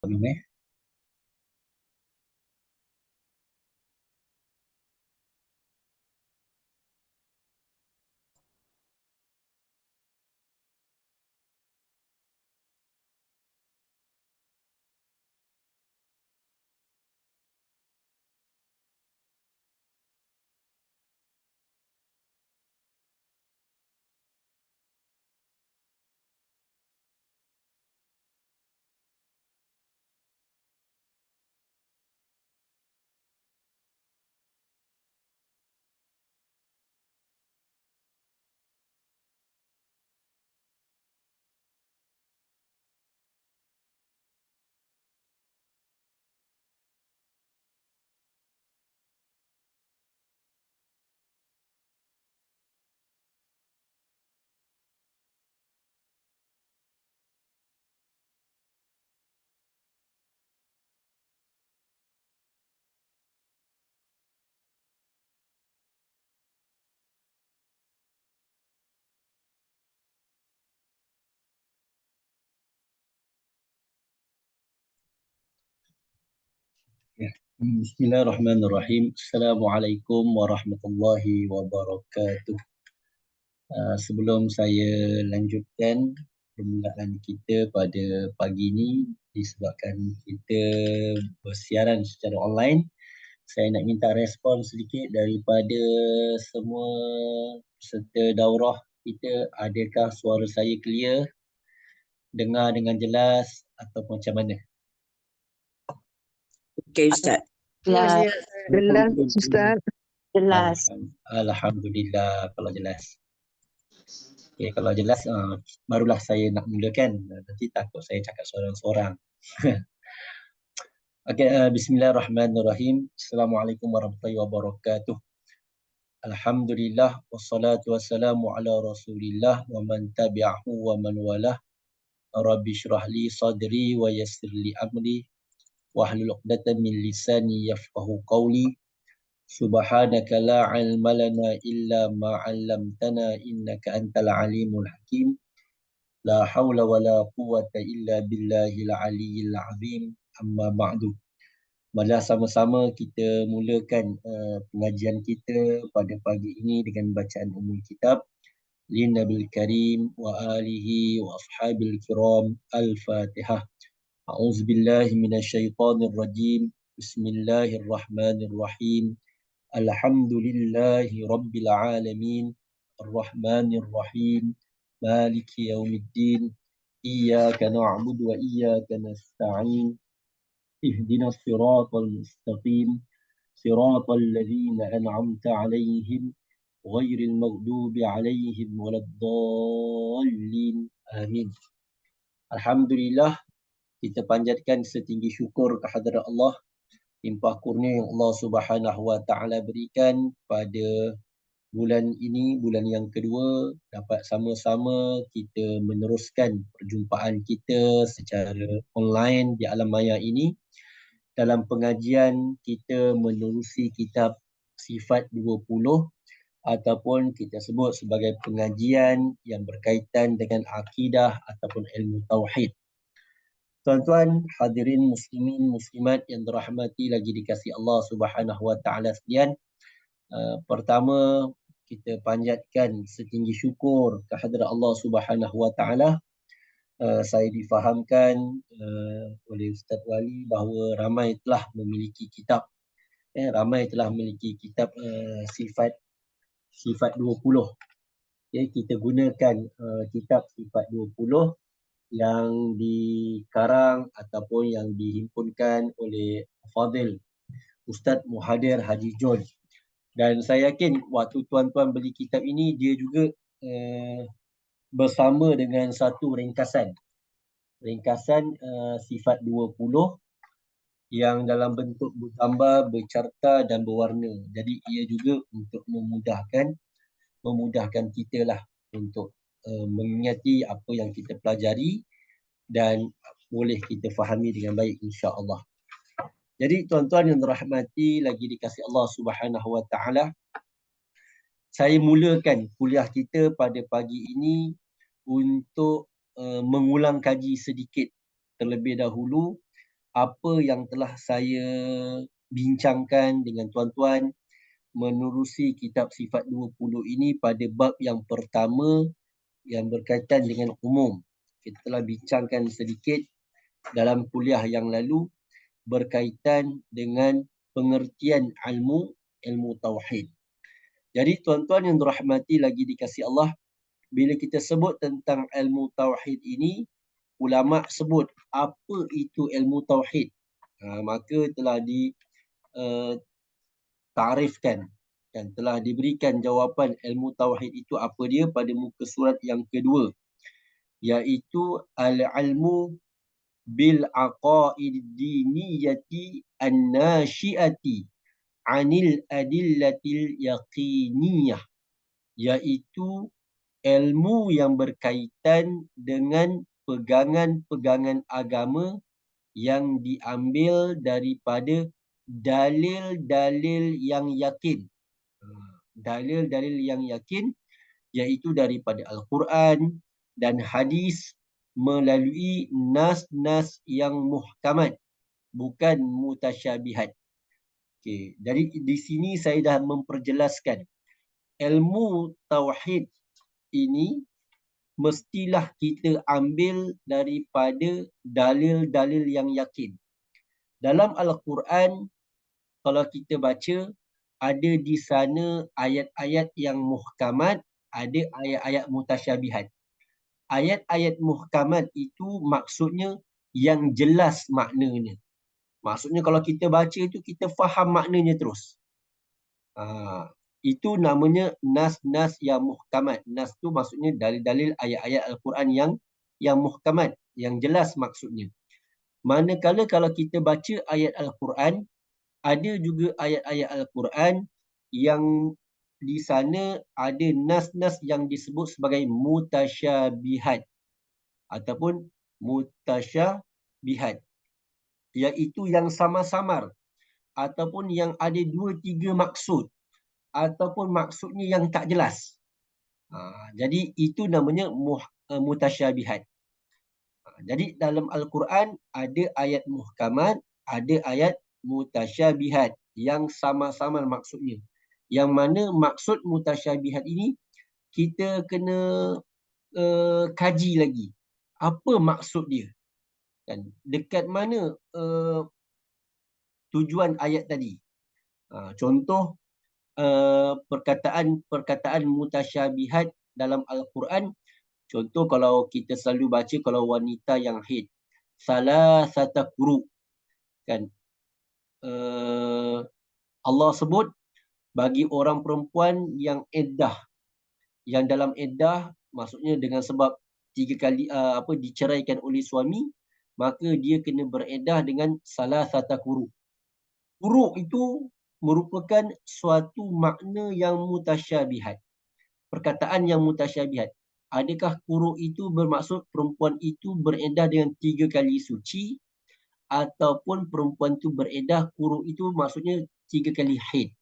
Minum. Ya. Bismillahirrahmanirrahim. Assalamualaikum warahmatullahi wabarakatuh. Sebelum saya lanjutkan permulaan kita pada pagi ini, disebabkan kita bersiaran secara online, saya nak minta respon sedikit daripada semua peserta daurah kita. Adakah suara saya clear, dengar dengan jelas atau macam mana? Okey Ustaz. Jelas, Jelas Ustaz. jelas. Alhamdulillah kalau jelas. Okay, kalau jelas barulah saya nak mulakan. Nanti takut saya cakap seorang-seorang. Okay, bismillahirrahmanirrahim. Assalamualaikum warahmatullahi wabarakatuh. Alhamdulillah wassalatu wassalamu ala Rasulillah wa man tabi'ahu wa man walah. Rabbi shrah li sadri wa yassir li amri wahlul 'uqdatam min lisani yafqahu qawli. Subhanaka la ilma lana illa ma 'allamtana innaka antal alimul hakim. La haula wa la quwwata illa billahil aliyyil azim. Amma ba'du. Marilah sama-sama kita mulakan pengajian kita pada pagi ini dengan bacaan umul kitab Lin Nabil Karim wa alihi wa ashabil kiram. Al-Fatihah. A'udzubillahi minasyaitonir rajim. Bismillahirrahmanirrahim. Alhamdulillahi rabbil alamin. Ar-Rahmanir Rahim. Maliki yaumiddin. Iyyaka na'budu wa iyyaka nasta'in. Ihdinas siratal mustaqim. Siratal ladzina an'amta 'alaihim ghairil maghdubi 'alaihim waladdallin. Amin. Alhamdulillah, kita panjatkan setinggi syukur kehadrat Allah, limpah kurnia yang Allah Subhanahu wa taala berikan pada bulan ini, bulan yang kedua, dapat sama-sama kita meneruskan perjumpaan kita secara online di alam maya ini dalam pengajian kita menerusi kitab Sifat 20 ataupun kita sebut sebagai pengajian yang berkaitan dengan akidah ataupun ilmu tauhid. Tuan-tuan, hadirin muslimin muslimat yang dirahmati lagi dikasihi Allah Subhanahu wa taala sekalian. Pertama, kita panjatkan setinggi syukur kehadrat Allah Subhanahu wa taala. Saya difahamkan oleh Ustaz Wali bahawa ramai telah memiliki kitab sifat 20. Kita gunakan kitab sifat 20 yang dikarang ataupun yang dihimpunkan oleh Fadil Ustaz Muhadir Haji John. Dan saya yakin waktu tuan-tuan beli kitab ini, dia juga bersama dengan satu ringkasan sifat 20 yang dalam bentuk bergambar, bercarta dan berwarna. Jadi ia juga untuk memudahkan kita lah untuk mengingati apa yang kita pelajari dan boleh kita fahami dengan baik insya-Allah. Jadi tuan-tuan yang dirahmati lagi dikasihi Allah Subhanahu wa taala, saya mulakan kuliah kita pada pagi ini untuk mengulang kaji sedikit terlebih dahulu apa yang telah saya bincangkan dengan tuan-tuan menerusi kitab Sifat 20 ini pada bab yang pertama yang berkaitan dengan umum. Kita telah bincangkan sedikit dalam kuliah yang lalu berkaitan dengan pengertian ilmu tauhid. Jadi tuan-tuan yang dirahmati lagi dikasihi Allah, bila kita sebut tentang ilmu tauhid ini, ulama sebut apa itu ilmu tauhid. Maka telah ditarifkan dan telah diberikan jawapan ilmu tauhid itu apa dia pada muka surat yang kedua, iaitu al-ilmu bil aqaid diniyati an-nashiati anil adillatil yaqiniyah, iaitu ilmu yang berkaitan dengan pegangan-pegangan agama yang diambil daripada dalil-dalil yang yakin. Dalil-dalil yang yakin iaitu daripada Al-Quran dan hadis melalui nas-nas yang muhkamat, bukan mutasyabihat. Okey, jadi di sini saya dah memperjelaskan ilmu tauhid ini mestilah kita ambil daripada dalil-dalil yang yakin. Dalam Al-Quran, kalau kita baca, ada di sana ayat-ayat yang muhkamat, ada ayat-ayat mutasyabihat. Ayat-ayat muhkamat itu maksudnya yang jelas maknanya. Maksudnya kalau kita baca itu, kita faham maknanya terus. Itu namanya nas-nas yang muhkamat. Nas tu maksudnya dalil-dalil ayat-ayat Al-Quran yang muhkamat, yang jelas maksudnya. Manakala kalau kita baca ayat Al-Quran, ada juga ayat-ayat Al-Quran yang di sana ada nas-nas yang disebut sebagai mutasyabihat ataupun mutasyabihat, iaitu yang samar-samar ataupun yang ada 2-3 maksud ataupun maksudnya yang tak jelas. Jadi itu namanya mutasyabihat. Jadi dalam Al-Quran ada ayat muhkamat, ada ayat mutasyabihat yang sama-sama maksudnya. Yang mana maksud mutasyabihat ini kita kena kaji lagi. Apa maksud dia? Dan dekat mana tujuan ayat tadi? Contoh perkataan mutasyabihat dalam Al-Quran. Contoh kalau kita selalu baca kalau wanita yang haid, salasata quru, kan, Allah sebut bagi orang perempuan yang iddah, yang dalam iddah maksudnya dengan sebab 3 kali diceraikan oleh suami, maka dia kena beriddah dengan salasata quru. Quru itu merupakan suatu makna yang mutasyabihat. Perkataan yang mutasyabihat. Adakah quru itu bermaksud perempuan itu beriddah dengan 3 kali suci, ataupun perempuan itu beriddah, quru itu maksudnya 3 kali haid?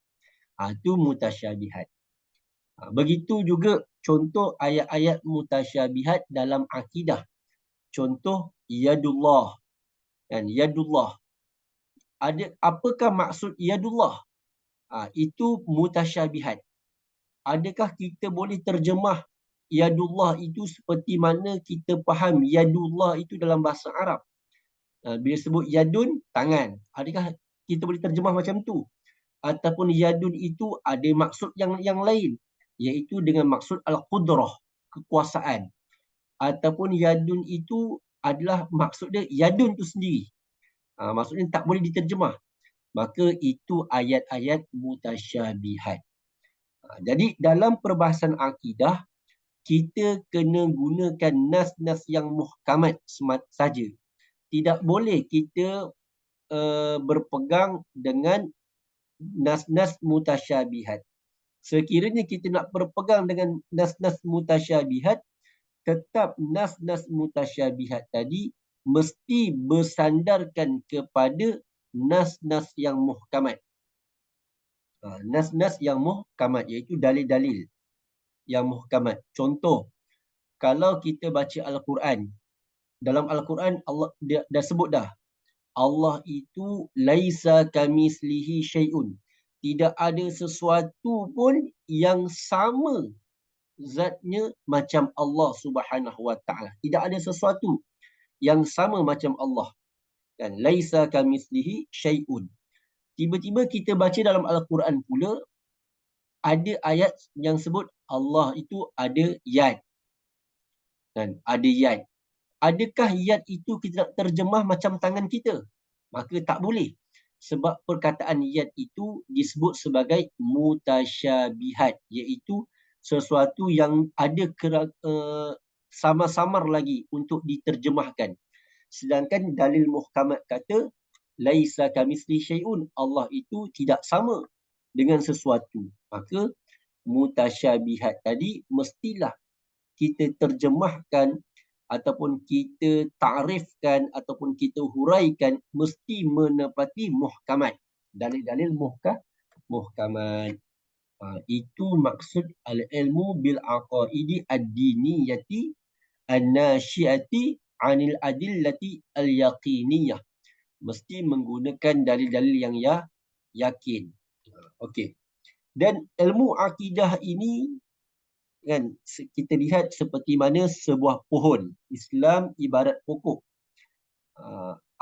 Itu mutasyabihat. Begitu juga contoh ayat-ayat mutasyabihat dalam akidah. Contoh yadullah. Dan yadullah. Apakah maksud yadullah? Itu mutasyabihat. Adakah kita boleh terjemah yadullah itu seperti mana kita faham yadullah itu dalam bahasa Arab? Bila sebut yadun, tangan. Adakah kita boleh terjemah macam tu? Ataupun yadun itu ada maksud yang lain, iaitu dengan maksud al-qudrah, kekuasaan. Ataupun yadun itu adalah maksud dia yadun tu sendiri. Maksudnya tak boleh diterjemah. Maka itu ayat-ayat mutasyabihat. Jadi dalam perbahasan akidah, kita kena gunakan nas-nas yang muhkamat saja. Tidak boleh kita berpegang dengan nas-nas mutasyabihat. Sekiranya kita nak berpegang dengan nas-nas mutasyabihat, tetap nas-nas mutasyabihat tadi mesti bersandarkan kepada nas-nas yang muhkamat. Nas-nas yang muhkamat iaitu dalil-dalil yang muhkamat. Contoh, kalau kita baca Al-Quran, dalam Al-Quran Allah dia dah sebut dah Allah itu laisa kamislihi syai'un. Tidak ada sesuatu pun yang sama zatnya macam Allah Subhanahu wa taala. Tidak ada sesuatu yang sama macam Allah. Kan? Laisa kamislihi syai'un. Tiba-tiba kita baca dalam Al-Quran pula ada ayat yang sebut Allah itu ada yad. Kan? Ada yad. Adakah yad itu kita nak terjemah macam tangan kita? Maka tak boleh. Sebab perkataan yad itu disebut sebagai mutasyabihat, iaitu sesuatu yang ada samar-samar lagi untuk diterjemahkan. Sedangkan dalil muhkamat kata laisa kamisli syai'un, Allah itu tidak sama dengan sesuatu. Maka mutasyabihat tadi mestilah kita terjemahkan ataupun kita ta'rifkan ataupun kita huraikan mesti menepati muhkamat. Dalil-dalil muhkamat. Itu maksud al-ilmu bil aqaidi ad-diniyati an-nasyiati anil adillati al-yaqiniyah. Mesti menggunakan dalil-dalil yang yakin. Okey. Dan ilmu akidah ini kan kita lihat seperti mana sebuah pohon. Islam ibarat pokok.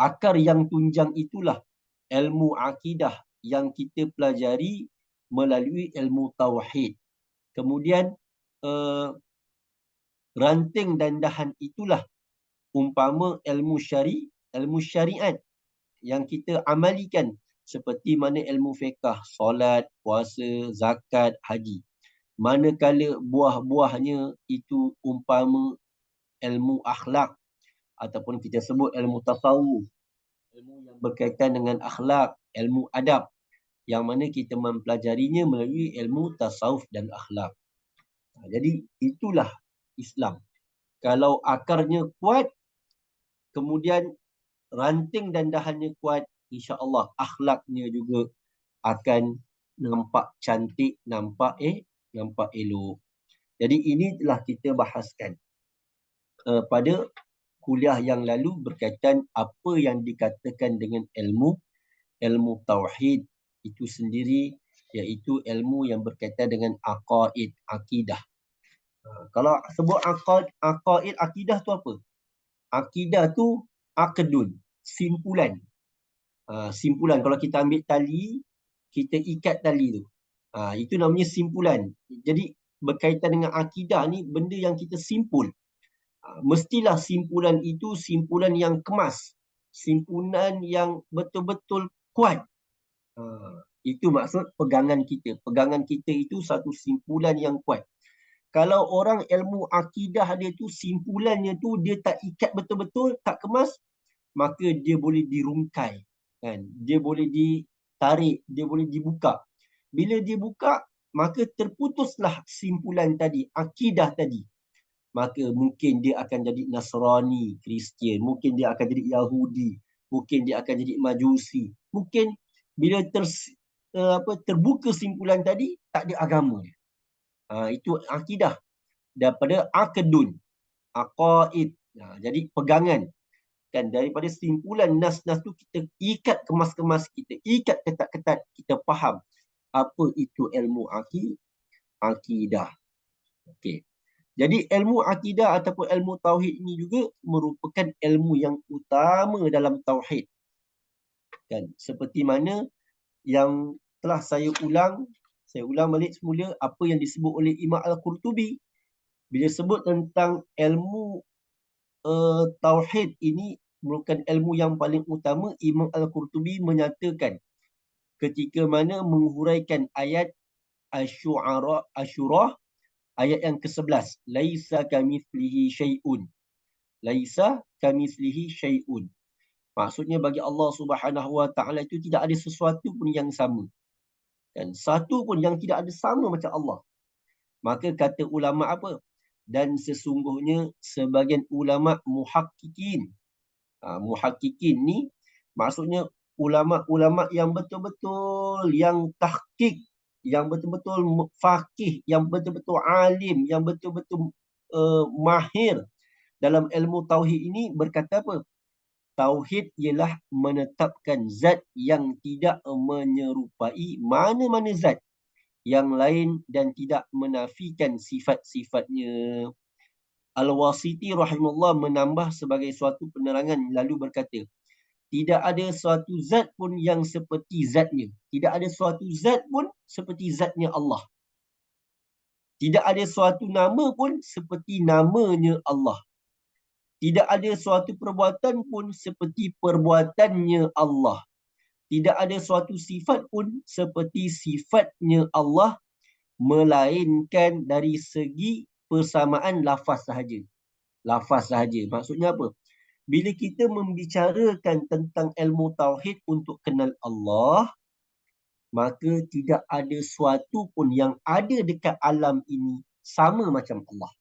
Akar yang tunjang itulah ilmu akidah yang kita pelajari melalui ilmu tauhid. Kemudian ranting dan dahan itulah umpama ilmu syariat yang kita amalikan seperti mana ilmu fiqh, solat, puasa, zakat, haji. Manakala buah-buahnya itu umpama ilmu akhlak ataupun kita sebut ilmu tasawuf, ilmu yang berkaitan dengan akhlak, ilmu adab, yang mana kita mempelajarinya melalui ilmu tasawuf dan akhlak. Jadi itulah Islam. Kalau akarnya kuat, kemudian ranting dan dahannya kuat, insya-Allah akhlaknya juga akan nampak cantik, nampak elok. Jadi ini telah kita bahaskan pada kuliah yang lalu berkaitan apa yang dikatakan dengan ilmu tauhid itu sendiri, iaitu ilmu yang berkaitan dengan aqaid, akidah. Kalau sebut aqaid, akidah tu apa? Akidah tu aqdun, simpulan. Simpulan, kalau kita ambil tali, kita ikat tali tu. Itu namanya simpulan. Jadi berkaitan dengan akidah ni, benda yang kita simpul. Mestilah simpulan itu simpulan yang kemas. Simpulan yang betul-betul kuat. Itu maksud pegangan kita. Pegangan kita itu satu simpulan yang kuat. Kalau orang ilmu akidah dia tu simpulannya tu dia tak ikat betul-betul, tak kemas, maka dia boleh dirungkai. Kan? Dia boleh ditarik, dia boleh dibuka. Bila dia buka, maka terputuslah simpulan tadi, akidah tadi. Maka mungkin dia akan jadi Nasrani, Kristian, mungkin dia akan jadi Yahudi, mungkin dia akan jadi Majusi. Mungkin bila terbuka simpulan tadi, tak ada agama. Itu akidah. Daripada aqdun, aqaid. Jadi pegangan. Kan daripada simpulan nas-nas tu kita ikat kemas-kemas, kita ikat ketat-ketat, kita faham apa itu ilmu akidah. Okey. Jadi ilmu akidah ataupun ilmu tauhid ini juga merupakan ilmu yang utama dalam tauhid. Kan seperti mana yang telah saya ulang balik semula apa yang disebut oleh Imam Al-Qurtubi bila sebut tentang ilmu tauhid ini merupakan ilmu yang paling utama. Imam Al-Qurtubi menyatakan ketika mana menghuraikan ayat Asy-Syu'ara ayat yang ke-11, laisa kamitslihi syai'un. Laisa kamitslihi syai'un. Maksudnya bagi Allah Subhanahu wa taala itu tidak ada sesuatu pun yang sama. Dan satu pun yang tidak ada sama macam Allah. Maka kata ulama apa? Dan sesungguhnya sebagian ulama muhaqqiqin. Muhaqqiqin ni maksudnya ulama-ulama yang betul-betul yang tahqiq, yang betul-betul faqih, yang betul-betul alim, yang betul-betul mahir dalam ilmu tauhid ini berkata apa? Tauhid ialah menetapkan zat yang tidak menyerupai mana-mana zat yang lain dan tidak menafikan sifat-sifatnya. Al-Wasiti rahimahullah menambah sebagai suatu penerangan lalu berkata, tidak ada suatu zat pun yang seperti zatnya. Tidak ada suatu zat pun seperti zatnya Allah. Tidak ada suatu nama pun seperti namanya Allah. Tidak ada suatu perbuatan pun seperti perbuatannya Allah. Tidak ada suatu sifat pun seperti sifatnya Allah, melainkan dari segi persamaan lafaz sahaja. Lafaz sahaja. Maksudnya apa? Bila kita membicarakan tentang ilmu tauhid untuk kenal Allah, maka tidak ada suatu pun yang ada dekat alam ini sama macam Allah.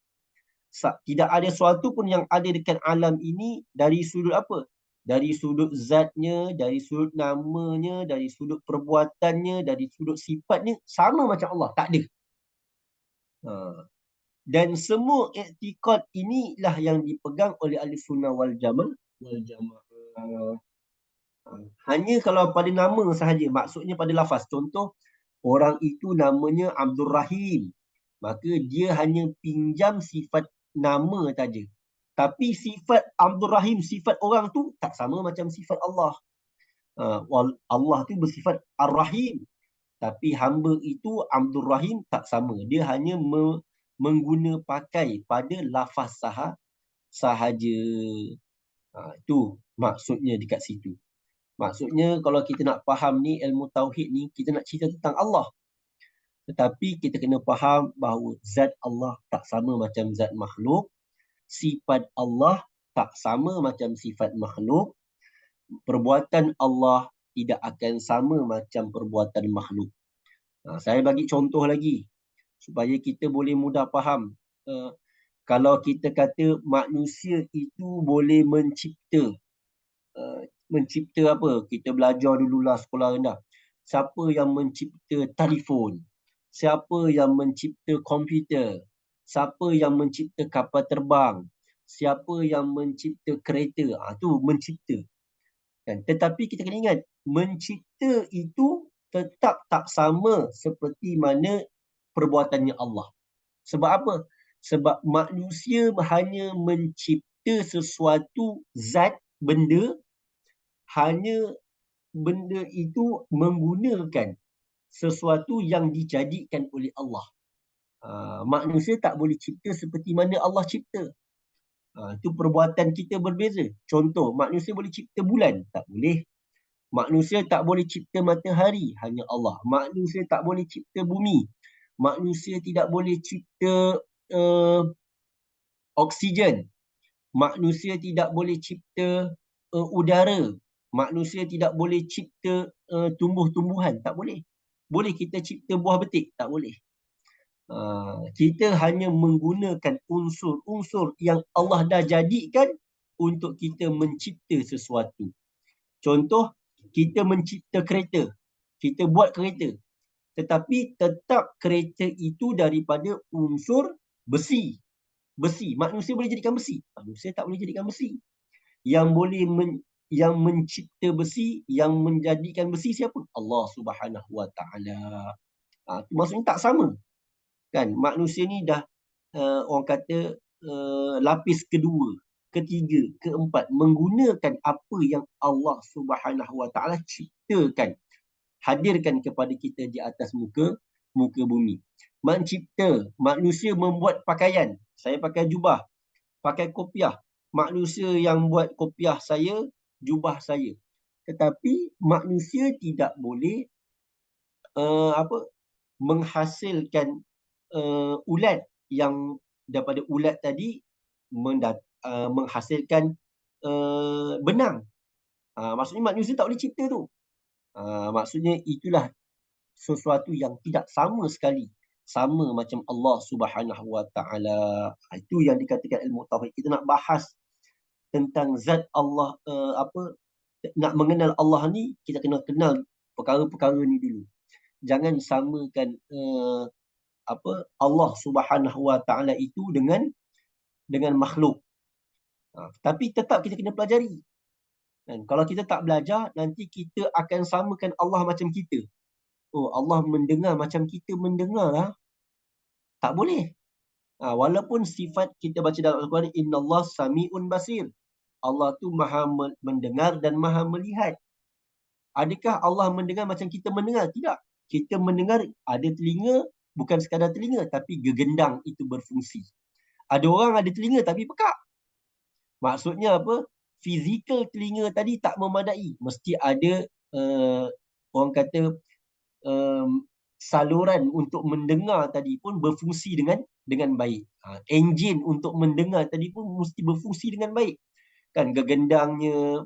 Tidak ada suatu pun yang ada dekat alam ini dari sudut apa? Dari sudut zatnya, dari sudut namanya, dari sudut perbuatannya, dari sudut sifatnya, sama macam Allah. Tak ada. Dan semua i'tiqad inilah yang dipegang oleh ahli sunnah wal jamaah. Hanya kalau pada nama sahaja, maksudnya pada lafaz. Contoh, orang itu namanya Abdul Rahim. Maka dia hanya pinjam sifat nama saja. Tapi sifat Abdul Rahim, sifat orang tu tak sama macam sifat Allah. Allah tu bersifat Ar-Rahim. Tapi hamba itu Abdul Rahim tak sama. Dia hanya mengguna pakai pada lafaz sahaja. Itu maksudnya dekat situ. Maksudnya kalau kita nak faham ni ilmu tauhid ni, kita nak cerita tentang Allah. Tetapi kita kena faham bahawa zat Allah tak sama macam zat makhluk. Sifat Allah tak sama macam sifat makhluk. Perbuatan Allah tidak akan sama macam perbuatan makhluk. Saya bagi contoh lagi supaya kita boleh mudah faham. Kalau kita kata manusia itu boleh mencipta. Mencipta apa? Kita belajar dululah sekolah rendah. Siapa yang mencipta telefon? Siapa yang mencipta komputer? Siapa yang mencipta kapal terbang? Siapa yang mencipta kereta? Itu mencipta. Tetapi kita kena ingat, mencipta itu tetap tak sama seperti mana perbuatannya Allah. Sebab apa? Sebab manusia hanya mencipta sesuatu zat, benda, hanya benda itu menggunakan sesuatu yang dijadikan oleh Allah. Manusia tak boleh cipta seperti mana Allah cipta. Itu perbuatan kita berbeza. Contoh, manusia boleh cipta bulan? Tak boleh. Manusia tak boleh cipta matahari? Hanya Allah. Manusia tak boleh cipta bumi. Manusia tidak boleh cipta oksigen. Manusia tidak boleh cipta udara. Manusia tidak boleh cipta tumbuh-tumbuhan. Tak boleh. Boleh kita cipta buah betik? Tak boleh. Kita hanya menggunakan unsur-unsur yang Allah dah jadikan untuk kita mencipta sesuatu. Contoh, kita mencipta kereta. Kita buat kereta. Tetapi tetap kereta itu daripada unsur besi. Besi. Manusia boleh jadikan besi? Manusia tak boleh jadikan besi. Yang boleh yang mencipta besi, yang menjadikan besi siapa? Allah Subhanahu Wa Taala. Maksudnya tak sama. Kan manusia ni dah orang kata lapis kedua, ketiga, keempat menggunakan apa yang Allah Subhanahu Wa Taala ciptakan, hadirkan kepada kita di atas muka bumi. Mencipta, manusia membuat pakaian. Saya pakai jubah, pakai kopiah. Manusia yang buat kopiah saya, jubah saya. Tetapi manusia tidak boleh menghasilkan ulat yang daripada ulat tadi menghasilkan benang. Maksudnya manusia tak boleh cipta tu. Maksudnya itulah sesuatu yang tidak sama sekali sama macam Allah Subhanahu Wa Taala. Itu yang dikatakan ilmu tauhid. Kita nak bahas tentang zat Allah, nak mengenal Allah ni, kita kena kenal perkara-perkara ni dulu. Jangan samakan Allah Subhanahu Wa Taala itu dengan makhluk. Tapi tetap kita kena pelajari. Dan kalau kita tak belajar, nanti kita akan samakan Allah macam kita. Oh, Allah mendengar macam kita mendengar lah. Tak boleh. Walaupun sifat kita baca dalam Al-Quran, Innallah sami'un basir. Allah tu maha mendengar dan maha melihat. Adakah Allah mendengar macam kita mendengar? Tidak. Kita mendengar, ada telinga, bukan sekadar telinga, tapi gegendang itu berfungsi. Ada orang ada telinga tapi pekak. Maksudnya apa? Fizikal telinga tadi tak memadai. Mesti ada orang kata saluran untuk mendengar tadi pun berfungsi dengan baik. Enjin untuk mendengar tadi pun mesti berfungsi dengan baik. Kan gegendangnya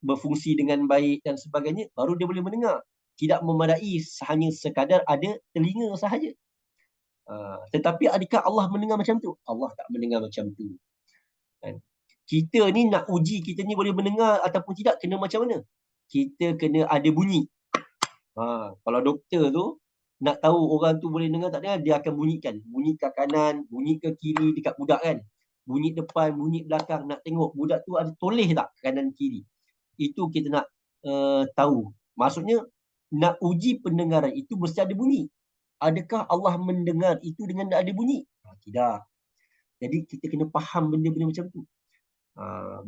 berfungsi dengan baik dan sebagainya, baru dia boleh mendengar. Tidak memadai hanya sekadar ada telinga sahaja. Tetapi adakah Allah mendengar macam tu? Allah tak mendengar macam tu. Kan? Kita ni nak uji kita ni boleh mendengar ataupun tidak, kena macam mana? Kita kena ada bunyi. Kalau doktor tu nak tahu orang tu boleh dengar tak dengar, dia akan bunyikan. Bunyi ke kanan, bunyi ke kiri dekat budak kan. Bunyi depan, bunyi belakang. Nak tengok budak tu ada toleh tak kanan kiri. Itu kita nak tahu. Maksudnya nak uji pendengaran itu mesti ada bunyi. Adakah Allah mendengar itu dengan tak ada bunyi? Tidak. Jadi kita kena faham benda-benda macam tu.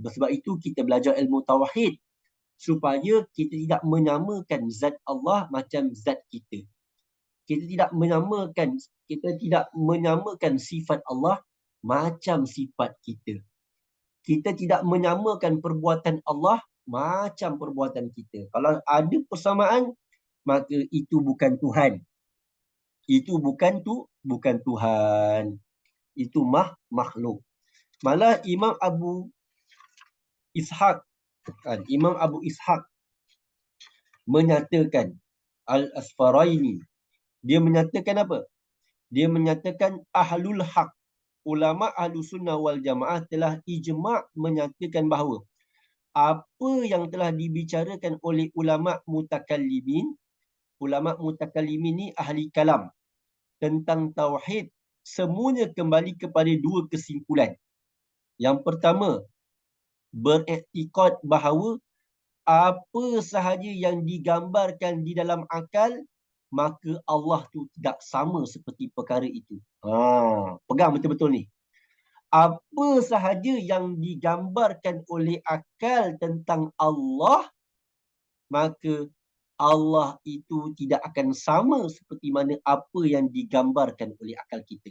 Sebab itu kita belajar ilmu tauhid supaya kita tidak menyamakan zat Allah macam zat kita. Kita tidak menyamakan sifat Allah macam sifat kita. Kita tidak menyamakan perbuatan Allah macam perbuatan kita. Kalau ada persamaan, maka itu bukan Tuhan. Itu bukan Tuhan. Itu makhluk. Malah Imam Abu Ishaq menyatakan, Al-Asfaraini, dia menyatakan apa? Dia menyatakan ahlul haq, ulama ahlus sunnah wal jamaah telah ijma' menyatakan bahawa apa yang telah dibicarakan oleh ulama mutakallimin ni ahli kalam tentang tauhid, semuanya kembali kepada dua kesimpulan. Yang pertama, beriktikad bahawa apa sahaja yang digambarkan di dalam akal, maka Allah tu tidak sama seperti perkara itu. Pegang betul-betul ni. Apa sahaja yang digambarkan oleh akal tentang Allah, maka Allah itu tidak akan sama seperti mana apa yang digambarkan oleh akal kita.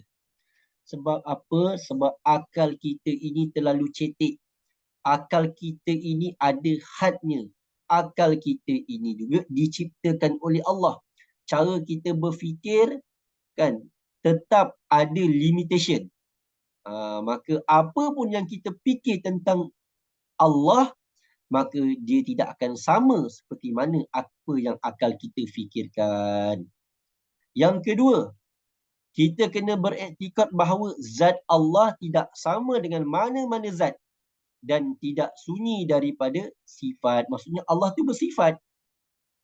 Sebab apa? Sebab akal kita ini terlalu cetek. Akal kita ini ada hadnya. Akal kita ini juga diciptakan oleh Allah. Cara kita berfikir kan tetap ada limitation. Maka apa pun yang kita fikir tentang Allah, maka dia tidak akan sama seperti mana apa yang akal kita fikirkan. Yang kedua, kita kena beriktikad bahawa zat Allah tidak sama dengan mana-mana zat dan tidak sunyi daripada sifat. Maksudnya Allah tu bersifat.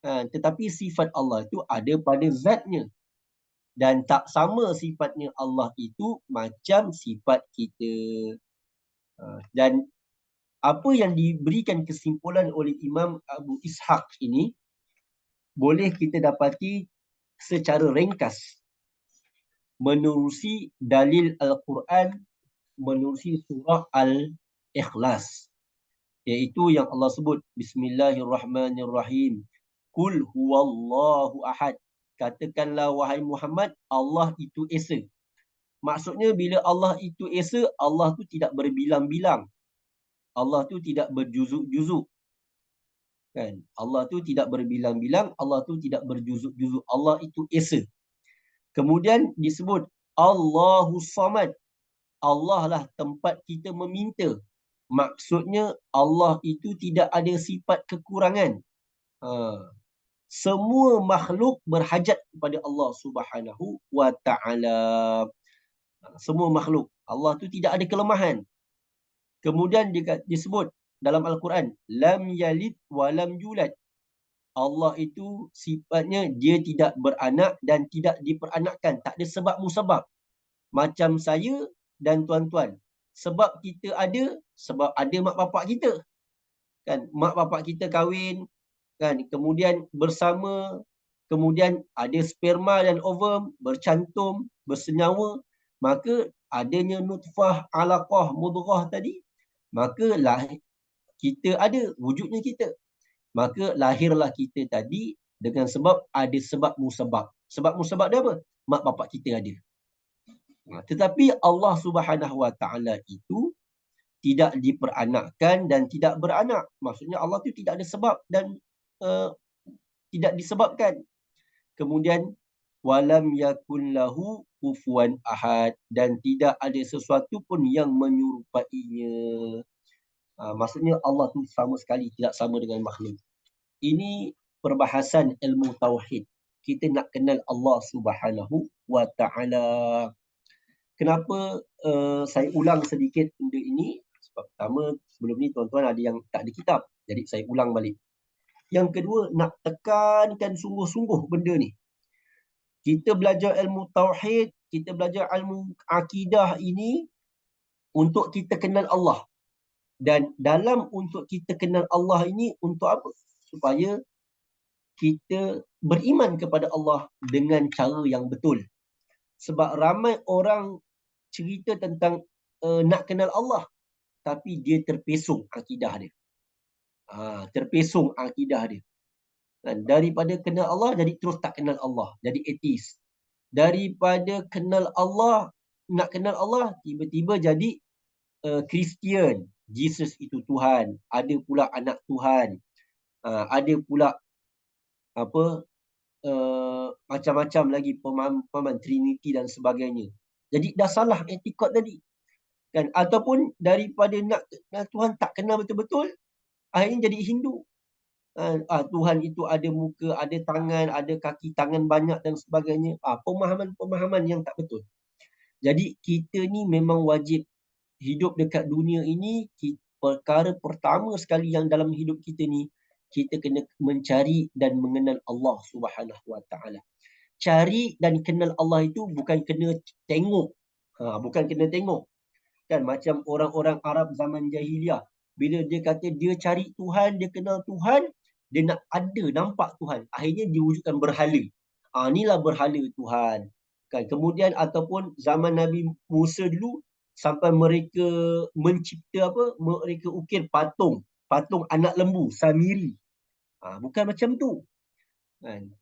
Tetapi sifat Allah itu ada pada zatnya. Dan tak sama sifatnya Allah itu macam sifat kita. Dan apa yang diberikan kesimpulan oleh Imam Abu Ishaq ini, boleh kita dapati secara ringkas menerusi dalil Al-Quran, menerusi surah Al-Ikhlas, iaitu yang Allah sebut Bismillahirrahmanirrahim, Qul huwallahu ahad. Katakanlah wahai Muhammad, Allah itu esa. Maksudnya bila Allah itu esa, Allah tu tidak berbilang-bilang. Allah tu tidak berjuzuk-juzuk. Kan? Allah tu tidak berbilang-bilang, Allah tu tidak berjuzuk-juzuk. Allah itu esa. Kemudian disebut Allahus Samad. Allah lah tempat kita meminta. Maksudnya Allah itu tidak ada sifat kekurangan. Semua makhluk berhajat kepada Allah Subhanahu wa ta'ala. Semua makhluk. Allah tu tidak ada kelemahan. Kemudian disebut dalam Al-Quran, lam yalid wa lam yulad. Allah itu sifatnya dia tidak beranak dan tidak diperanakkan. Tak ada sebab musabab. Macam saya dan tuan-tuan. Sebab kita ada, sebab ada mak bapak kita. Kan mak bapak kita kahwin, kan kemudian bersama, kemudian ada sperma dan ovum bercantum, bersenyawa, maka adanya nutfah, alaqah, mudghah tadi, maka lah kita ada wujudnya kita. Maka lahirlah kita tadi dengan sebab ada sebab musabab. Sebab musabab dia apa? Mak bapak kita ada. Tetapi Allah Subhanahu Wa Taala itu tidak diperanakkan dan tidak beranak. Maksudnya Allah tu tidak ada sebab dan uh, tidak disebabkan. Kemudian walam yakun lahu kufuwan ahad, dan tidak ada sesuatu pun yang menyerupainya. Maksudnya Allah tu sama sekali tidak sama dengan makhluk. Ini perbahasan ilmu tauhid. Kita nak kenal Allah Subhanahu Wa Taala. Kenapa saya ulang sedikit benda ini? Sebab pertama, sebelum ni tuan-tuan ada yang tak ada kitab. Jadi saya ulang balik. Yang kedua, nak tekankan sungguh-sungguh benda ni. Kita belajar ilmu tauhid, kita belajar ilmu akidah ini untuk kita kenal Allah. Dan dalam untuk kita kenal Allah ini, untuk apa? Supaya kita beriman kepada Allah dengan cara yang betul. Sebab ramai orang cerita tentang nak kenal Allah, tapi dia terpesong akidah dia. Terpesong akidah dia. Dan daripada kenal Allah, jadi terus tak kenal Allah. Jadi ateis. Daripada kenal Allah, nak kenal Allah, tiba-tiba jadi Kristian. Jesus itu Tuhan. Ada pula anak Tuhan. Ada pula apa macam-macam lagi pemahaman Trinity dan sebagainya. Jadi dah salah etikot tadi. Kan? Ataupun daripada nak Tuhan tak kenal betul-betul, akhirnya jadi Hindu. Tuhan itu ada muka, ada tangan, ada kaki, tangan banyak dan sebagainya. Pemahaman-pemahaman yang tak betul. Jadi kita ni memang wajib hidup dekat dunia ini. Perkara pertama sekali yang dalam hidup kita ni, kita kena mencari dan mengenal Allah Subhanahu Wa Taala. Cari dan kenal Allah itu bukan kena tengok. Bukan kena tengok. Kan macam orang-orang Arab zaman jahiliah. Bila dia kata dia cari Tuhan, dia kenal Tuhan, dia nak ada, nampak Tuhan. Akhirnya dia wujudkan berhala. Inilah berhala Tuhan. Kan? Kemudian ataupun zaman Nabi Musa dulu, sampai mereka mencipta apa? Mereka ukir patung. Patung anak lembu, Samiri. Bukan macam tu.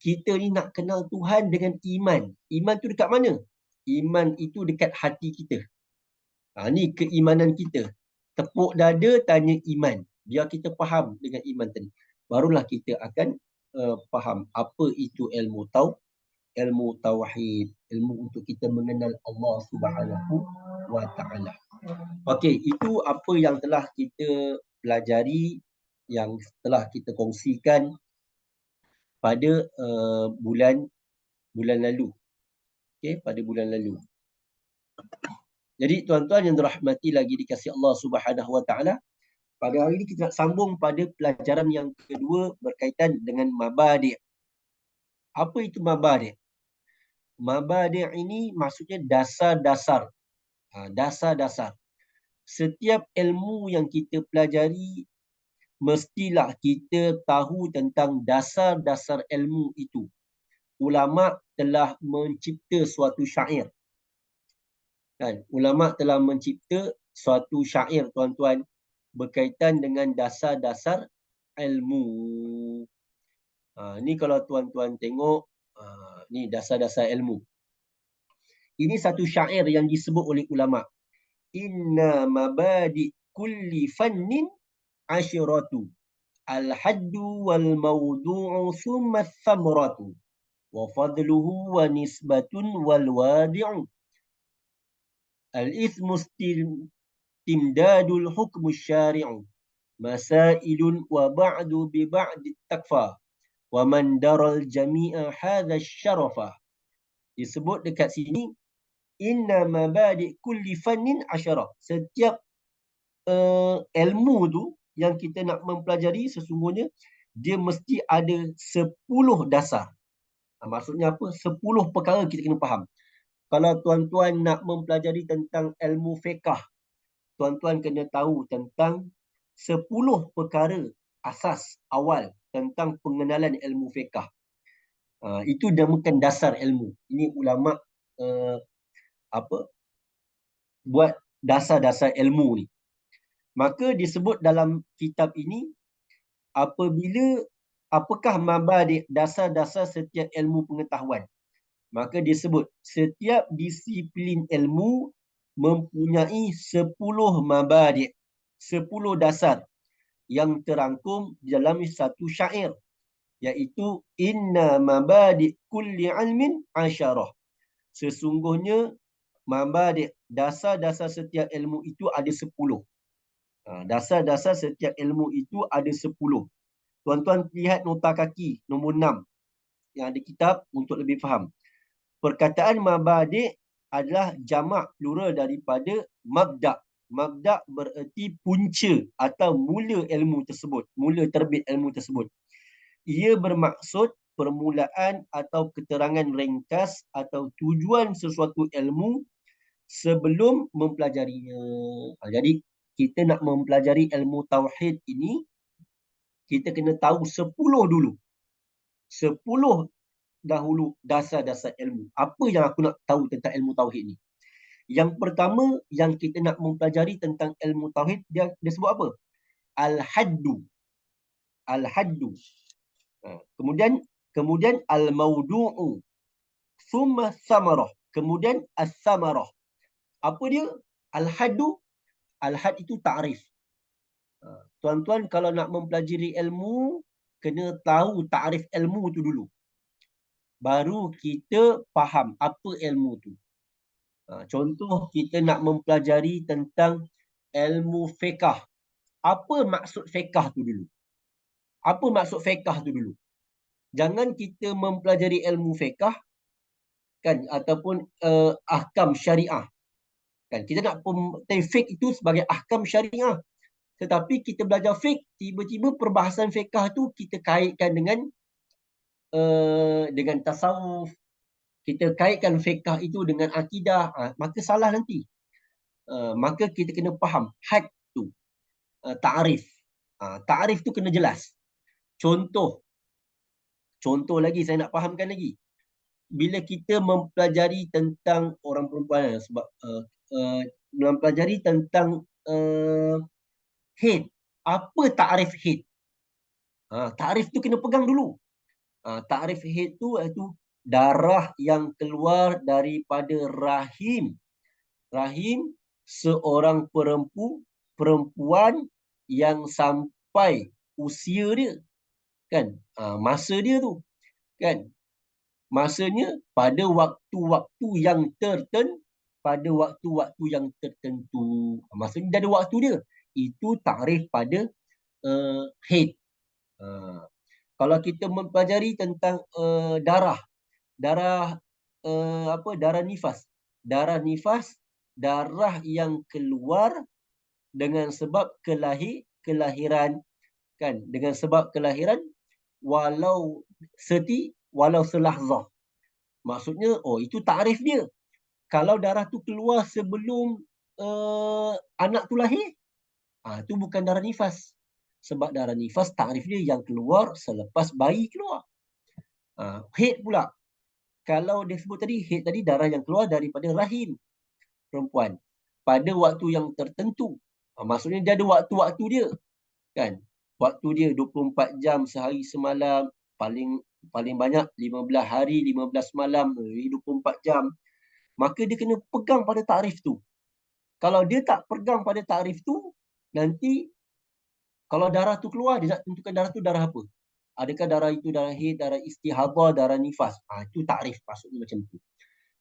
Kita ni nak kenal Tuhan dengan iman. Iman tu dekat mana? Iman itu dekat hati kita. Ni keimanan kita. Tepuk dada, tanya iman. Biar kita faham dengan iman tadi. Barulah kita akan faham apa itu ilmu tauhid. Ilmu untuk kita mengenal Allah Subhanahu Wa Taala. Okey, itu apa yang telah kita pelajari, yang telah kita kongsikan pada bulan lalu. Okey, pada bulan lalu. Jadi tuan-tuan yang dirahmati lagi dikasihi Allah Subhanahu Wa Taala, pada hari ini kita nak sambung pada pelajaran yang kedua berkaitan dengan mabadi'. Apa itu mabadi'? Mabadi' ini maksudnya dasar-dasar. Dasar-dasar. Setiap ilmu yang kita pelajari, mestilah kita tahu tentang dasar-dasar ilmu itu. Ulama telah mencipta suatu syair. Kan? Ulama telah mencipta suatu syair, tuan-tuan, berkaitan dengan dasar-dasar ilmu. Ni kalau tuan-tuan tengok, ni dasar-dasar ilmu. Ini satu syair yang disebut oleh ulama. Inna mabadi kulli fannin ashiratu. Al-haddu wal mawdu'u summa thamratu. Wa fadluhu wa nisbatun wal wadi'u. Al-ithmu timdadul hukmu syari'u. Masailun wa ba'du bi ba'di takfa. Wa man daral jami'a hadha syarafa. Disebut dekat sini, inna mabadi' kulli fannin asyara. Setiap ilmu tu yang kita nak mempelajari, sesungguhnya dia mesti ada 10 dasar. Maksudnya apa? 10 perkara kita kena faham. Kalau tuan-tuan nak mempelajari tentang ilmu fiqh, tuan-tuan kena tahu tentang 10 perkara asas awal tentang pengenalan ilmu fiqh. Itu dinamakan dasar ilmu. Ini ulama buat dasar-dasar ilmu ni. Maka disebut dalam kitab ini, apakah mabadi' dasar-dasar setiap ilmu pengetahuan. Maka disebut setiap disiplin ilmu mempunyai 10 mabadi', 10 dasar yang terangkum dalam satu syair, iaitu inna mabadi' kulli ilmin asyarah. Sesungguhnya mabadi' dasar-dasar setiap ilmu itu ada 10. Dasar-dasar setiap ilmu itu ada 10. Tuan-tuan lihat nota kaki nombor 6 yang ada kitab untuk lebih faham. Perkataan mabadi' adalah jamak plural daripada mabda'. Mabda' bererti punca atau mula ilmu tersebut, mula terbit ilmu tersebut. Ia bermaksud permulaan atau keterangan ringkas atau tujuan sesuatu ilmu sebelum mempelajarinya. Jadi kita nak mempelajari ilmu tauhid ini, kita kena tahu 10 dulu. 10 dahulu dasar-dasar ilmu. Apa yang aku nak tahu tentang ilmu tauhid ni? Yang pertama yang kita nak mempelajari tentang ilmu tauhid, dia sebut apa? Al-haddu. Al-haddu. Kemudian al-mawdu'u. Thumma samarah. Kemudian as-samarah. Apa dia? Al-haddu. Al-had itu ta'rif. Tuan-tuan kalau nak mempelajari ilmu, kena tahu ta'rif ilmu tu dulu. Baru kita faham apa ilmu tu. Contoh kita nak mempelajari tentang ilmu fiqh. Apa maksud fiqh tu dulu? Apa maksud fiqh tu dulu? Jangan kita mempelajari ilmu fiqh kan, ataupun ahkam syariah. Kan kita nak fiqh itu sebagai ahkam syariah. Tetapi kita belajar fiqh, tiba-tiba perbahasan fiqh tu kita kaitkan dengan tasawuf. Kita kaitkan fiqh itu dengan akidah, maka salah nanti. Maka kita kena faham had tu, ta'rif. Ta'rif tu kena jelas. Contoh lagi, saya nak fahamkan lagi. Bila kita mempelajari tentang orang perempuan, sebab mempelajari tentang haid. Apa ta'rif haid? Ta'rif tu kena pegang dulu. Ta'rif haid tu iaitu darah yang keluar daripada rahim. Rahim seorang perempuan yang sampai usia dia. Kan? Masa dia tu. Kan? Masanya pada waktu-waktu yang tertentu. Maksudnya dia ada waktu dia. Itu ta'rif pada haid. Kalau kita mempelajari tentang darah nifas. Darah nifas, darah yang keluar dengan sebab kelahiran, kan? Dengan sebab kelahiran walau selahzah. Maksudnya, itu takrif dia. Kalau darah tu keluar sebelum anak tu lahir, itu bukan darah nifas. Sebab darah nifas takrif dia yang keluar selepas bayi keluar. Haid pula. Kalau dia sebut tadi, haid tadi darah yang keluar daripada rahim perempuan pada waktu yang tertentu. Maksudnya dia ada waktu-waktu dia. Kan? Waktu dia 24 jam sehari semalam, paling banyak 15 hari, 15 malam, 24 jam. Maka dia kena pegang pada takrif tu. Kalau dia tak pegang pada takrif tu, nanti kalau darah tu keluar, dia nak tentukan darah tu darah apa? Adakah darah itu darah haid, darah istihadah, darah nifas? Itu takrif, maksudnya macam tu.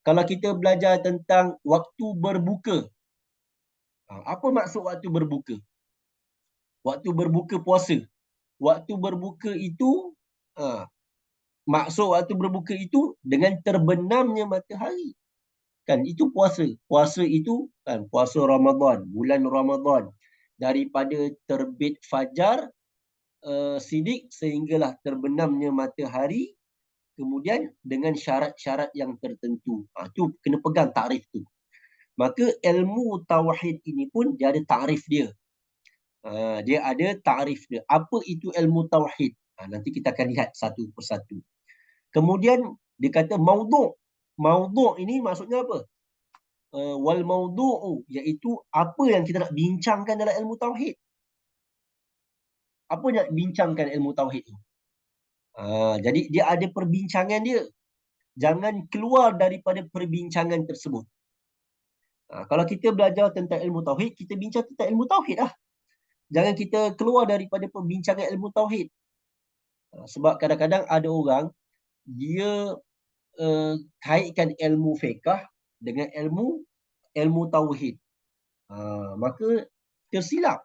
Kalau kita belajar tentang waktu berbuka, apa maksud waktu berbuka? Waktu berbuka puasa. Waktu berbuka itu, maksud waktu berbuka itu dengan terbenamnya matahari. Kan, itu puasa. Puasa itu kan puasa Ramadan, bulan Ramadan. Daripada terbit fajar sidik sehinggalah terbenamnya matahari, kemudian dengan syarat-syarat yang tertentu. Tu kena pegang takrif tu. Maka ilmu tauhid ini pun dia ada takrif dia. Dia ada takrif dia. Apa itu ilmu tauhid? Nanti kita akan lihat satu persatu. Kemudian dia kata maudhu'. Maudhu' ini maksudnya apa? Wal maudhu'u, iaitu apa yang kita nak bincangkan dalam ilmu tauhid. Apa nak bincangkan ilmu tauhid tu? Jadi dia ada perbincangan dia. Jangan keluar daripada perbincangan tersebut. Kalau kita belajar tentang ilmu tauhid, kita bincang tentang ilmu tauhid lah. Jangan kita keluar daripada perbincangan ilmu tauhid. Sebab kadang-kadang ada orang, dia kaitkan ilmu fiqh dengan ilmu tauhid. Maka tersilap.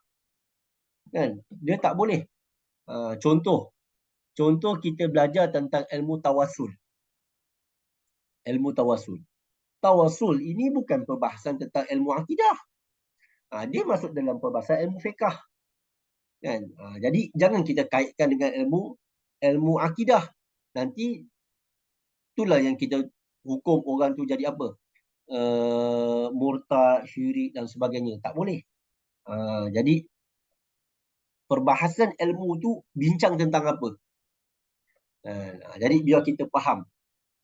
Kan? Dia tak boleh. Contoh kita belajar tentang ilmu tawasul. Ilmu tawasul. Tawasul ini bukan perbahasan tentang ilmu akidah. Dia masuk dalam perbahasan ilmu fiqh. Kan? Jadi jangan kita kaitkan dengan ilmu akidah. Nanti itulah yang kita hukum orang tu jadi apa? Murtad, syirik dan sebagainya. Tak boleh. Jadi perbahasan ilmu tu bincang tentang apa? Jadi biar kita faham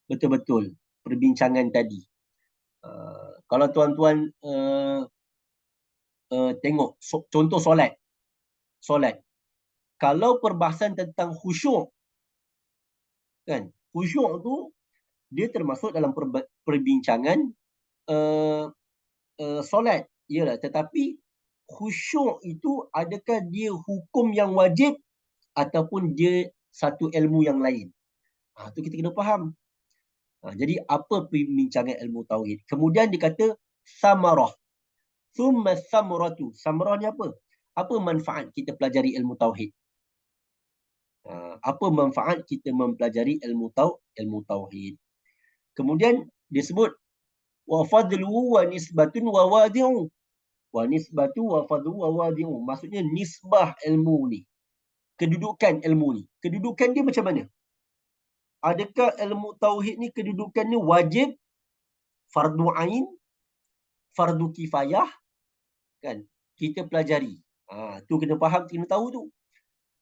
betul-betul perbincangan tadi. Kalau tuan-tuan tengok contoh solat. Kalau perbahasan tentang khusyuk, kan? Khusyuk tu dia termasuk dalam perbincangan solat. Yalah, tetapi khusyuk itu adakah dia hukum yang wajib ataupun dia satu ilmu yang lain? Tu kita kena faham. Jadi apa perbincangan ilmu tauhid? Kemudian dia kata samarah. Thumma samaratu. Samarah ni apa? Apa manfaat kita pelajari ilmu tauhid? Apa manfaat kita mempelajari ilmu tauhid? Kemudian disebut wa fadluhu wa nisbatun wa wadi'u. Wa nisbatu wa fadlu wa wadi'u. Maksudnya nisbah ilmu ni. Kedudukan ilmu ni. Kedudukan dia macam mana? Adakah ilmu tauhid ni kedudukannya wajib, fardu ain, fardu kifayah? Kan? Kita pelajari. Tu kena faham, kena tahu tu.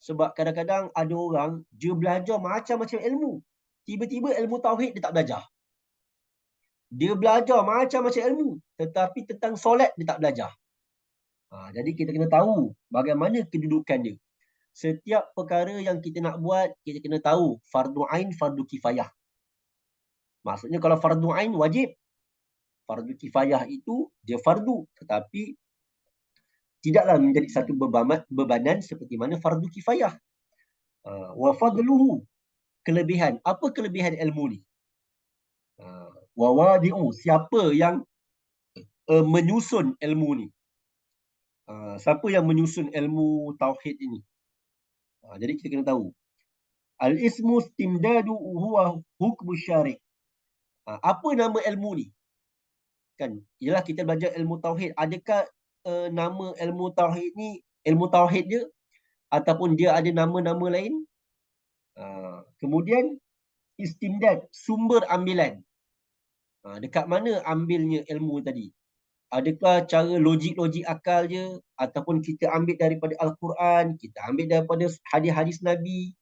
Sebab kadang-kadang ada orang, dia belajar macam-macam ilmu. Tiba-tiba ilmu tauhid dia tak belajar. Dia belajar macam-macam ilmu. Tetapi tentang solat dia tak belajar. Jadi kita kena tahu bagaimana kedudukan dia. Setiap perkara yang kita nak buat, kita kena tahu fardu ain, fardu kifayah. Maksudnya kalau fardu ain wajib. Fardu kifayah itu dia fardu. Tetapi tidaklah menjadi satu bebanan seperti mana fardu kifayah. Wa fadluhu. Kelebihan. Apa kelebihan ilmu ni? Wa wadi'u. Siapa yang menyusun ilmu ni? Siapa yang menyusun ilmu tauhid ini? Jadi kita kena tahu. Al-ismu istimdadu huwa hukmu syari'. Apa nama ilmu ni? Kan, ialah kita belajar ilmu tauhid. Adakah nama ilmu tauhid ni ilmu tauhid je ataupun dia ada nama-nama lain? Kemudian istimdad, sumber ambilan. Dekat mana ambilnya ilmu tadi? Adakah cara logik-logik akal je ataupun kita ambil daripada Al-Quran, kita ambil daripada hadis-hadis Nabi?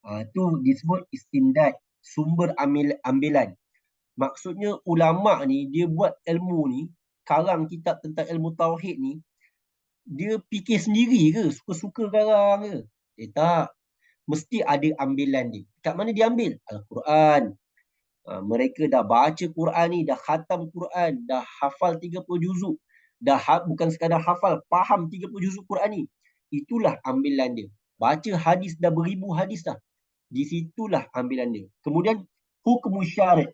Itu disebut istimdad, sumber ambilan. Maksudnya ulama ni dia buat ilmu ni, karang kitab tentang ilmu tauhid ni, dia fikir sendiri ke, suka-suka karang ke? Tak. Mesti ada ambilan dia. Kat mana dia ambil? Al-Quran. Mereka dah baca Quran ni, dah khatam Quran, dah hafal 30 juzuk. Bukan sekadar hafal, faham 30 juzuk Quran ni. Itulah ambilan dia. Baca hadis dah beribu hadis dah. Di situlah ambilan dia. Kemudian hukum syarak,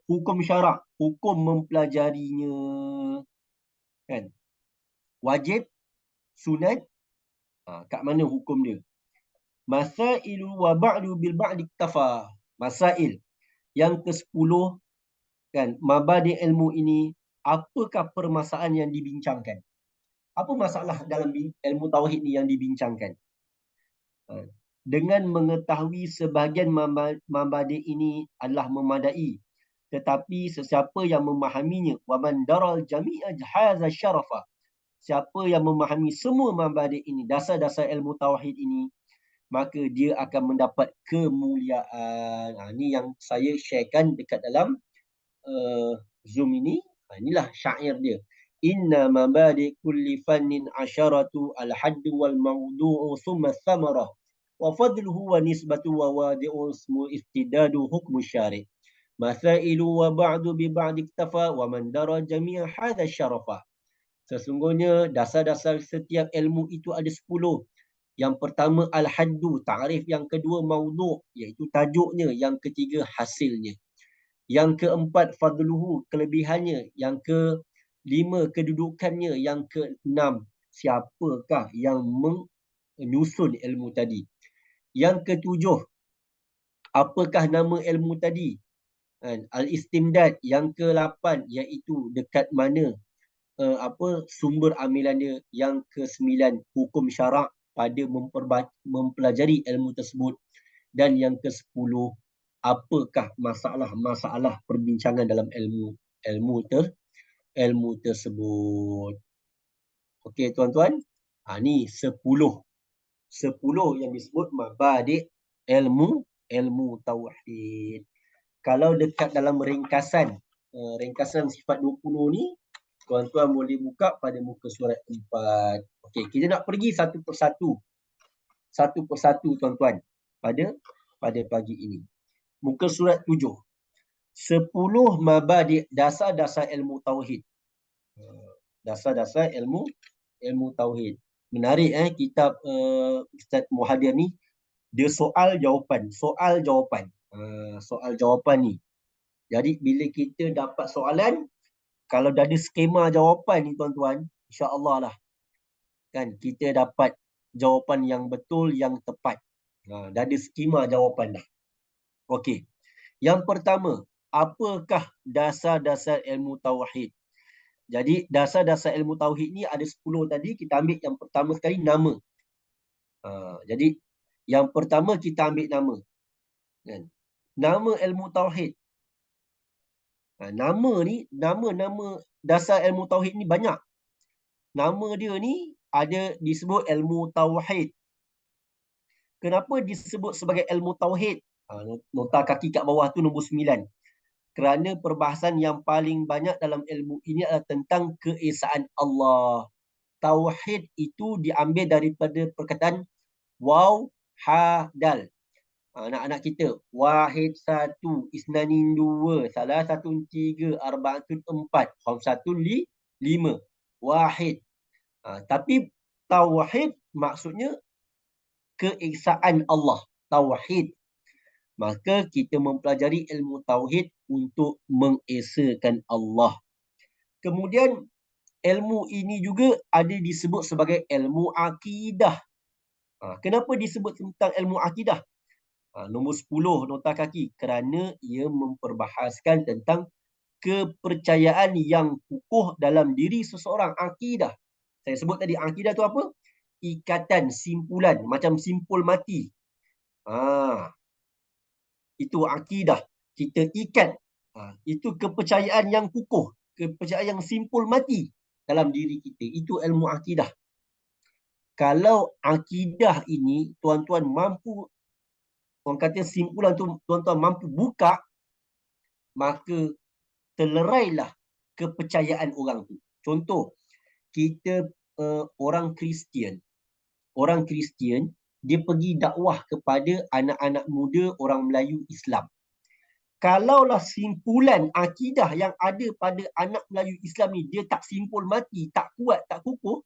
hukum mempelajarinya. Kan? Wajib, sunat, kat mana hukum dia? Masailu wa ba'du bil ba'di iktafa. Masail. Yang ke-10, kan, mabadi ilmu ini, apakah permasalahan yang dibincangkan? Apa masalah dalam ilmu tauhid ni yang dibincangkan? Dengan mengetahui sebahagian mabadi ini adalah memadai. Tetapi sesiapa yang memahaminya, wa man daral jami'a hadza syarafa, siapa yang memahami semua mabadi ini, dasar-dasar ilmu tauhid ini, maka dia akan mendapat kemuliaan. Ini yang saya sharekan dekat dalam Zoom ini. Inilah syair dia. Inna mabadi kulli fannin asyaratu al-haddu wal mawdu'u thumma thamarah wa fadluhu wa nisbatu wa wadi'u ismu istidadu hukmu syari' mathailu wa ba'du bi ba'di iktafa wa man dara jami'a hadha syarafa. Sesungguhnya dasar-dasar setiap ilmu itu ada 10. Yang pertama al-haddu, ta'rif. Yang kedua mawdu', iaitu tajuknya. Yang ketiga hasilnya. Yang keempat fadluhu, kelebihannya. Yang kelima kedudukannya. Yang keenam siapakah yang menyusun ilmu tadi. Yang ketujuh apakah nama ilmu tadi. Al-istimdad. Yang ke-8 iaitu dekat mana sumber amalan dia. Yang ke-9 hukum syarak pada mempelajari ilmu tersebut. Dan yang ke-10 apakah masalah-masalah perbincangan dalam ilmu tersebut. Okey tuan-tuan, ni 10 yang disebut mabadi' ilmu tauhid. Kalau dekat dalam ringkasan sifat 20 ni, tuan-tuan boleh buka pada muka surat 4. Okey, kita nak pergi satu persatu tuan-tuan pada pagi ini. Muka surat 7. 10 mabadi' dasar-dasar ilmu tauhid. Dasar-dasar ilmu tauhid. Menarik kitab Ustaz Muhadir ni, dia soal jawapan. Soal jawapan ni. Jadi bila kita dapat soalan, kalau dah ada skema jawapan ni tuan-tuan, insya-Allah lah kan kita dapat jawapan yang betul, yang tepat. Dah ada skema jawapan dah. Okey. Yang pertama, apakah dasar-dasar ilmu tauhid? Jadi dasar-dasar ilmu tauhid ni ada 10 tadi, kita ambil yang pertama sekali nama. Jadi yang pertama kita ambil nama. Kan? Nama ilmu tauhid. Nama dasar ilmu tauhid ni banyak. Nama dia ni ada disebut ilmu tauhid. Kenapa disebut sebagai ilmu tauhid? Nota kaki kat bawah tu nombor 9. Kerana perbahasan yang paling banyak dalam ilmu ini adalah tentang keesaan Allah. Tauhid itu diambil daripada perkataan waw, ha, dal. Anak-anak kita, wahid satu, isnanin dua, salah satu tiga, arba'atun empat, khamsatun lima. Wahid. Tapi tauhid maksudnya keesaan Allah. Tauhid. Maka kita mempelajari ilmu tauhid untuk mengesakan Allah. Kemudian ilmu ini juga ada disebut sebagai ilmu akidah. Kenapa disebut tentang ilmu akidah? Nombor 10 nota kaki, kerana ia memperbahaskan tentang kepercayaan yang kukuh dalam diri seseorang. Akidah. Saya sebut tadi akidah tu apa? Ikatan, simpulan, macam simpul mati. Itu akidah. Kita ikat. Itu kepercayaan yang kukuh, kepercayaan yang simpul mati dalam diri kita. Itu ilmu akidah. Kalau akidah ini tuan-tuan mampu, orang kata simpulan tu tuan-tuan mampu buka, maka telerailah kepercayaan orang tu. Contoh, kita orang Kristian. Orang Kristian, dia pergi dakwah kepada anak-anak muda orang Melayu Islam. Kalaulah simpulan akidah yang ada pada anak Melayu Islam ni, dia tak simpul mati, tak kuat, tak kukuh,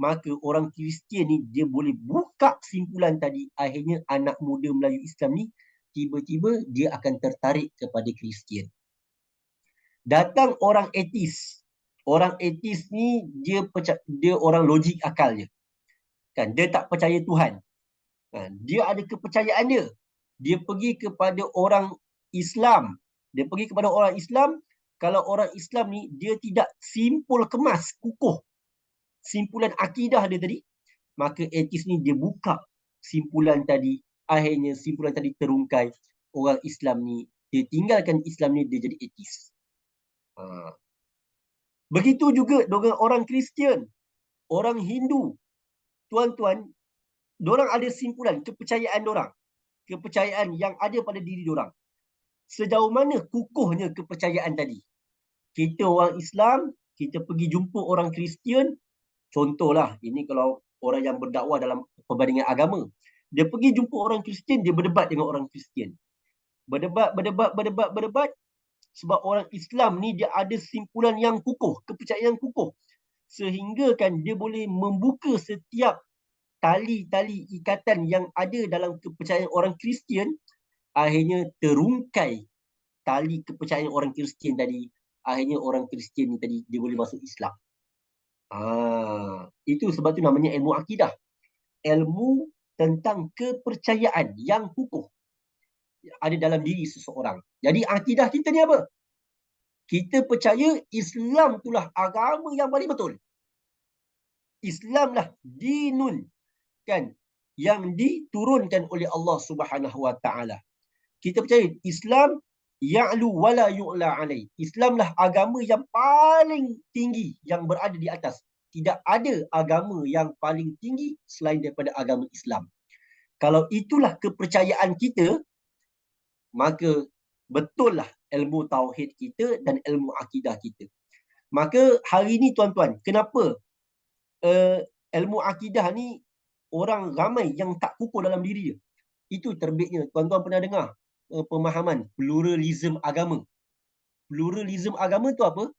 maka orang Kristian ni dia boleh buka simpulan tadi. Akhirnya anak muda Melayu Islam ni tiba-tiba dia akan tertarik kepada Kristian. Datang orang etis. Orang etis ni dia orang logik akal je. Kan, dia tak percaya Tuhan. Dia ada kepercayaan dia. Dia pergi kepada orang Islam. Kalau orang Islam ni dia tidak simpul kemas, kukuh simpulan akidah dia tadi, maka etis ni dia buka simpulan tadi. Akhirnya simpulan tadi terungkai. Orang Islam ni, dia tinggalkan Islam ni, dia jadi etis. Begitu juga dengan orang Kristian. orang Hindu, tuan-tuan, diorang ada simpulan kepercayaan diorang. Kepercayaan yang ada pada diri diorang. Sejauh mana kukuhnya kepercayaan tadi? Kita orang Islam, kita pergi jumpa orang Kristian, contohlah, ini kalau orang yang berdakwah dalam perbandingan agama. Dia pergi jumpa orang Kristian, dia berdebat dengan orang Kristian. Berdebat. Sebab orang Islam ni dia ada simpulan yang kukuh, kepercayaan yang kukuh. Sehingga kan dia boleh membuka setiap tali-tali ikatan yang ada dalam kepercayaan orang Kristian, akhirnya terungkai tali kepercayaan orang Kristian tadi. Akhirnya orang Kristian ni tadi dia boleh masuk Islam. Itu sebab tu namanya ilmu akidah. Ilmu tentang kepercayaan yang kukuh ada dalam diri seseorang. Jadi akidah kita ni apa? Kita percaya Islam itulah agama yang paling betul. Islamlah dinun, kan, yang diturunkan oleh Allah Subhanahu Wa Taala. Kita percaya Islam ya'lu wala yu'la alai. Islamlah agama yang paling tinggi yang berada di atas. Tidak ada agama yang paling tinggi selain daripada agama Islam. Kalau itulah kepercayaan kita, maka betullah ilmu tauhid kita dan ilmu akidah kita. Maka hari ni tuan-tuan, kenapa ilmu akidah ni orang ramai yang tak kukuh dalam diri dia? Itu terbitnya, tuan-tuan pernah dengar pemahaman pluralism agama. Pluralism agama tu apa?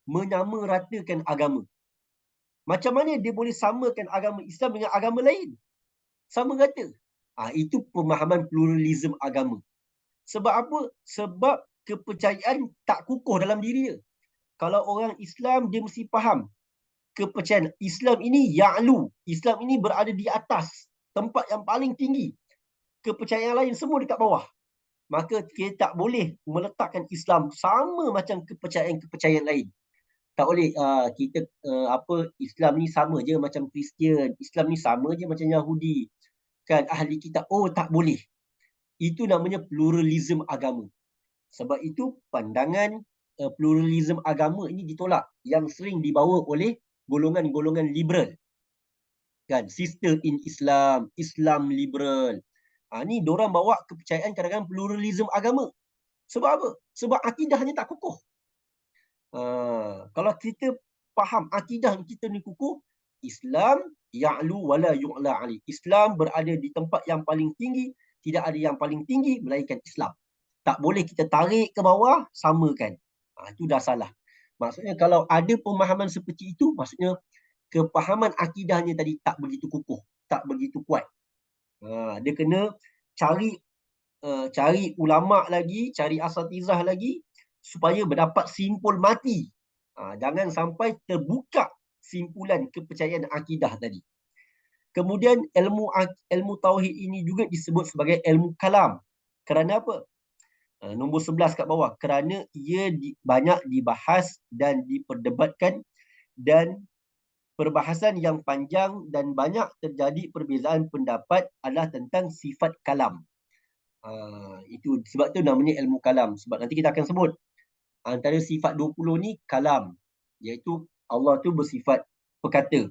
Menyamaratakan agama. Macam mana dia boleh samakan agama Islam dengan agama lain? Sama rata. Itu pemahaman pluralism agama. Sebab apa? Sebab kepercayaan tak kukuh dalam diri dia. Kalau orang Islam, dia mesti faham kepercayaan Islam ini ya'lu. Islam ini berada di atas, tempat yang paling tinggi. Kepercayaan lain semua dekat bawah. Maka kita tak boleh meletakkan Islam sama macam kepercayaan-kepercayaan lain. Tak boleh kita Islam ni sama je macam Kristian, Islam ni sama je macam Yahudi, kan, ahli kitab. Tak boleh. Itu namanya pluralism agama. Sebab itu pandangan pluralism agama ini ditolak, yang sering dibawa oleh golongan-golongan liberal, kan, sister in Islam, Islam liberal. Ni diorang bawa kepercayaan kadang-kadang pluralism agama. Sebab apa? Sebab akidahnya tak kukuh. Kalau kita faham akidah kita ni kukuh, Islam ya'lu wala yu'la ali. Islam berada di tempat yang paling tinggi, tidak ada yang paling tinggi melainkan Islam. Tak boleh kita tarik ke bawah, samakan. Itu dah salah. Maksudnya kalau ada pemahaman seperti itu, maksudnya kepahaman akidahnya tadi tak begitu kukuh, tak begitu kuat. Dia kena cari ulama lagi, cari asatizah lagi, supaya mendapat simpul mati. Jangan sampai terbuka simpulan kepercayaan akidah tadi. Kemudian ilmu tauhid ini juga disebut sebagai ilmu kalam. Kerana apa? Nombor 11 kat bawah. Kerana ia banyak dibahas dan diperdebatkan, dan perbahasan yang panjang dan banyak terjadi perbezaan pendapat adalah tentang sifat kalam. Itu sebab tu namanya ilmu kalam. Sebab nanti kita akan sebut antara sifat 20 ni kalam, iaitu Allah tu bersifat perkata.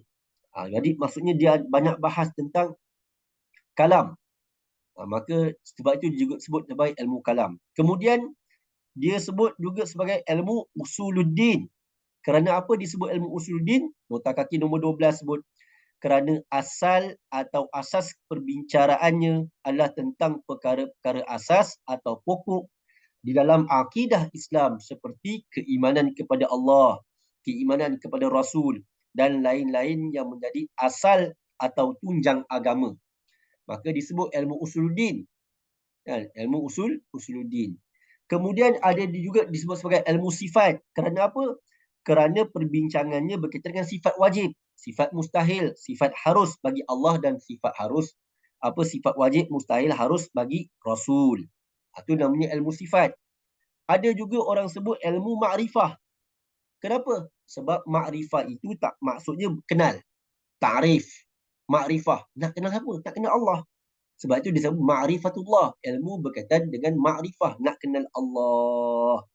Jadi maksudnya dia banyak bahas tentang kalam. Maka sebab itu juga sebut sebagai ilmu kalam. Kemudian dia sebut juga sebagai ilmu usuluddin. Kerana apa disebut ilmu usuluddin? Nota kaki nombor 12 sebut kerana asal atau asas perbicaraannya adalah tentang perkara-perkara asas atau pokok di dalam akidah Islam, seperti keimanan kepada Allah, keimanan kepada Rasul dan lain-lain yang menjadi asal atau tunjang agama. Maka disebut ilmu usuluddin. Ilmu usuluddin. Kemudian ada juga disebut sebagai ilmu sifat. Kerana apa? Kerana perbincangannya berkaitan dengan sifat wajib, sifat mustahil, sifat harus bagi Allah, dan sifat wajib mustahil harus bagi Rasul. Itu namanya ilmu sifat. Ada juga orang sebut ilmu ma'rifah. Kenapa? Sebab ma'rifah itu tak maksudnya kenal. Ta'rif. Ma'rifah. Nak kenal apa? Nak kenal Allah. Sebab itu disebut ma'rifatullah. Ilmu berkaitan dengan ma'rifah. Nak kenal Allah.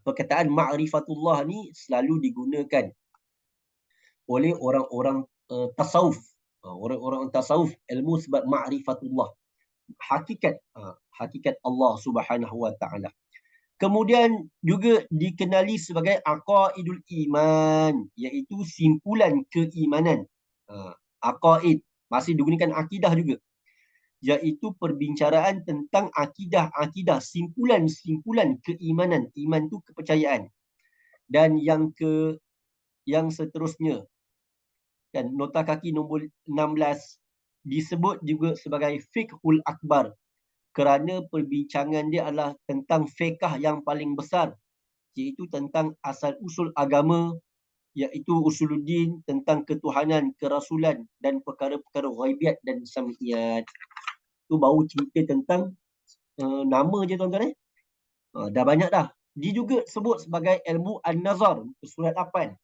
Perkataan ma'rifatullah ni selalu digunakan oleh orang-orang tasawuf. Orang-orang tasawuf, ilmu sebab ma'rifatullah, hakikat Allah Subhanahu wa taala. Kemudian juga dikenali sebagai aqaidul iman, iaitu simpulan keimanan. Aqaid masih digunakan akidah juga, iaitu perbincangan tentang akidah-akidah, simpulan-simpulan keimanan. Iman tu kepercayaan. Dan yang seterusnya, dan nota kaki nombor 16 disebut juga sebagai fiqhul akbar, kerana perbincangan dia adalah tentang fiqh yang paling besar, iaitu tentang asal usul agama, iaitu usuluddin, tentang ketuhanan, kerasulan dan perkara-perkara ghaibiat dan sam'iyat. Tu baru cerita tentang nama je tuan-tuan. Dah banyak dah. Dia juga sebut sebagai ilmu an-nazar, surat 8.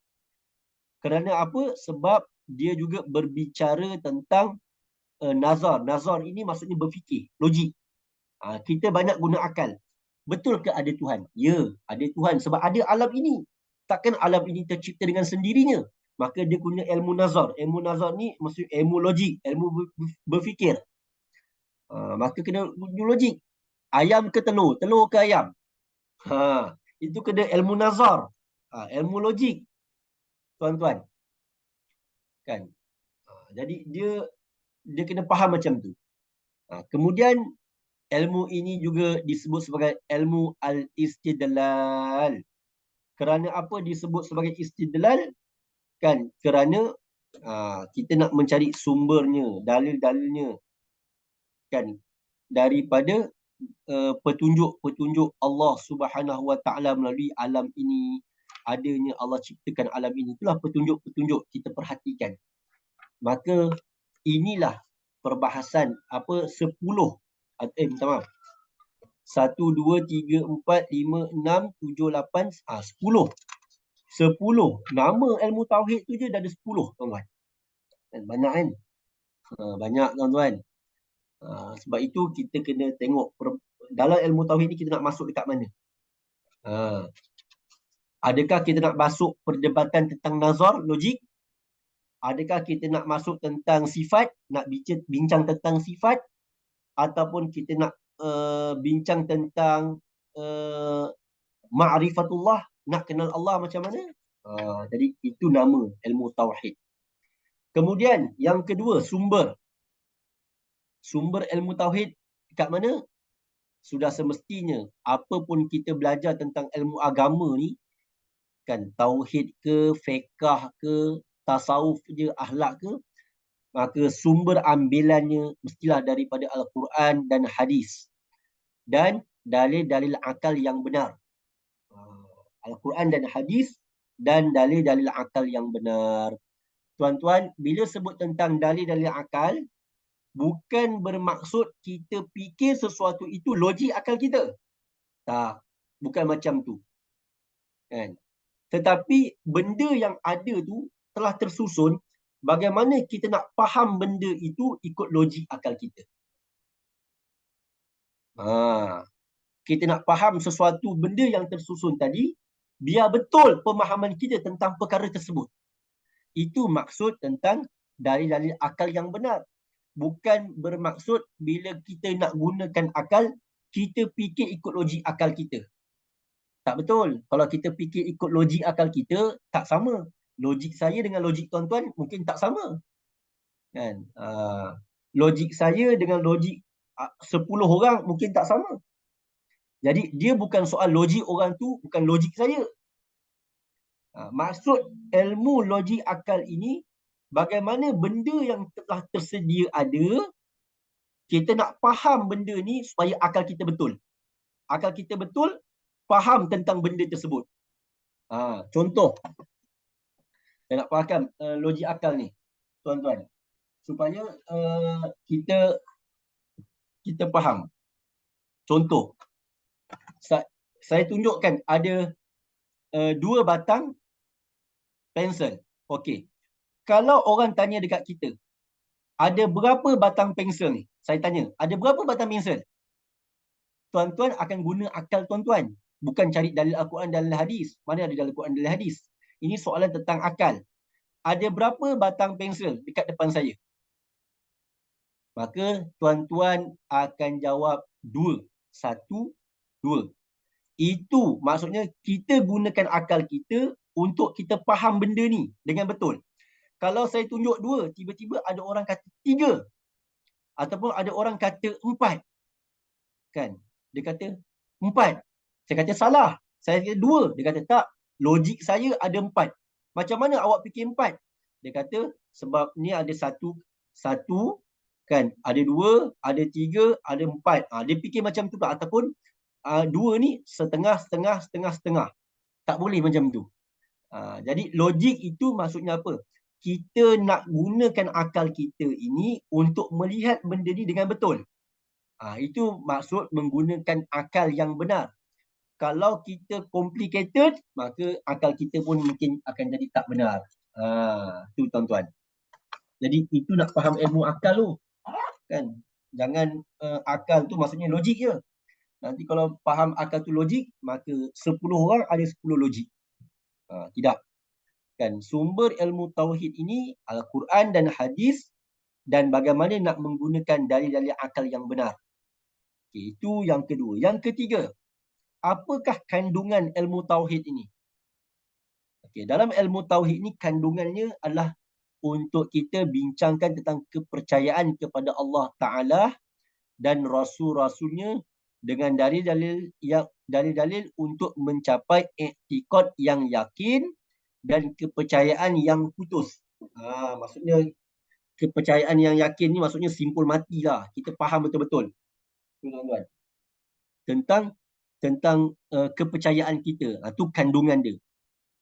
Kerana apa? Sebab dia juga berbicara tentang nazar. Nazar ini maksudnya berfikir, logik. Kita banyak guna akal. Betul ke ada Tuhan? Ya, ada Tuhan sebab ada alam ini. Takkan alam ini tercipta dengan sendirinya. Maka dia guna ilmu nazar. Ilmu nazar ni maksud ilmu logik, ilmu berfikir. Maka kena guna logik. Ayam ke telur? Telur ke ayam? Itu kena ilmu nazar. Ilmu logik. Tuan-tuan. Kan? Jadi dia kena faham macam tu. Kemudian ilmu ini juga disebut sebagai ilmu al-istidlal. Kerana apa disebut sebagai istidlal? Kan? Kerana kita nak mencari sumbernya, dalil-dalilnya. Kan? Daripada petunjuk-petunjuk Allah Subhanahu wa taala melalui alam ini, adanya Allah ciptakan alam ini, itulah petunjuk-petunjuk kita perhatikan. Maka inilah perbahasan 10 minta maaf 1, 2, 3, 4, 5, 6, 7, 8, 10 nama ilmu tauhid tu je dah ada 10 tuan-tuan. Banyak kan? Banyak tuan-tuan. Sebab itu kita kena tengok dalam ilmu tauhid ni kita nak masuk dekat mana. Adakah kita nak masuk perdebatan tentang nazar, logik? Adakah kita nak masuk tentang sifat, nak bincang tentang sifat? Ataupun kita nak bincang tentang ma'rifatullah, nak kenal Allah macam mana? Jadi itu nama ilmu tauhid. Kemudian yang kedua, sumber ilmu tauhid kat mana? Sudah semestinya apapun kita belajar tentang ilmu agama ni, kan, tauhid ke, fiqh ke, tasawuf je, akhlak ke, maka sumber ambilannya mestilah daripada Al-Quran dan hadis dan dalil-dalil akal yang benar. Al-Quran dan hadis dan dalil-dalil akal yang benar. Tuan-tuan, bila sebut tentang dalil-dalil akal, bukan bermaksud kita fikir sesuatu itu logik akal kita. Tak, bukan macam tu. Kan? Tetapi benda yang ada tu telah tersusun, bagaimana kita nak faham benda itu ikut logik akal kita. Kita nak faham sesuatu benda yang tersusun tadi, biar betul pemahaman kita tentang perkara tersebut. Itu maksud tentang dalil-dalil akal yang benar. Bukan bermaksud bila kita nak gunakan akal, kita fikir ikut logik akal kita. Tak betul. Kalau kita fikir ikut logik akal kita, tak sama. Logik saya dengan logik tuan-tuan mungkin tak sama. Kan? Logik saya dengan logik 10 orang mungkin tak sama. Jadi dia bukan soal logik orang tu, bukan logik saya. Maksud ilmu logik akal ini, bagaimana benda yang telah tersedia ada, kita nak faham benda ni supaya akal kita betul. Akal kita betul, faham tentang benda tersebut. Contoh, saya nak faham logik akal ni, tuan-tuan. Supaya kita faham. Contoh, saya tunjukkan ada 2 batang pensel. Okey. Kalau orang tanya dekat kita, ada berapa batang pensel ni? Saya tanya, ada berapa batang pensel? Tuan-tuan akan guna akal tuan-tuan. Bukan cari dalil Al-Quran dan hadis. Mana ada dalil Al-Quran dan hadis? Ini soalan tentang akal. ada berapa batang pensel dekat depan saya? Maka tuan-tuan akan jawab 2. 1, 2. Itu maksudnya kita gunakan akal kita untuk kita faham benda ni dengan betul. Kalau saya tunjuk 2, tiba-tiba ada orang kata 3. Ataupun ada orang kata 4. Kan? Dia kata 4. Saya kata salah. Saya kata 2. Dia kata tak. Logik saya ada 4. Macam mana awak fikir 4? Dia kata sebab ni ada satu, kan? Ada 2, ada 3, ada 4. Dia fikir macam tu tak? Ataupun 2 ni setengah. Tak boleh macam tu. Jadi logik itu maksudnya apa? Kita nak gunakan akal kita ini untuk melihat benda ni dengan betul. Itu maksud menggunakan akal yang benar. Kalau kita complicated, maka akal kita pun mungkin akan jadi tak benar. Tu tuan-tuan. Jadi itu nak faham ilmu akal tu. Kan? Jangan akal tu maksudnya logik je. Nanti kalau faham akal tu logik, maka 10 orang ada 10 logik. Tidak. Kan? Sumber ilmu tauhid ini Al-Quran dan hadis dan bagaimana nak menggunakan dalil-dalil akal yang benar. Okay, itu yang kedua. Yang ketiga, apakah kandungan ilmu tauhid ini? Okay, dalam ilmu tauhid ini kandungannya adalah untuk kita bincangkan tentang kepercayaan kepada Allah Ta'ala dan Rasul-Rasulnya dengan dalil-dalil untuk mencapai i'tiqad yang yakin dan kepercayaan yang putus. Maksudnya kepercayaan yang yakin ni maksudnya simpul matilah. Kita faham betul-betul. Tuan-tuan. Tentang kepercayaan kita. Itu kandungan dia.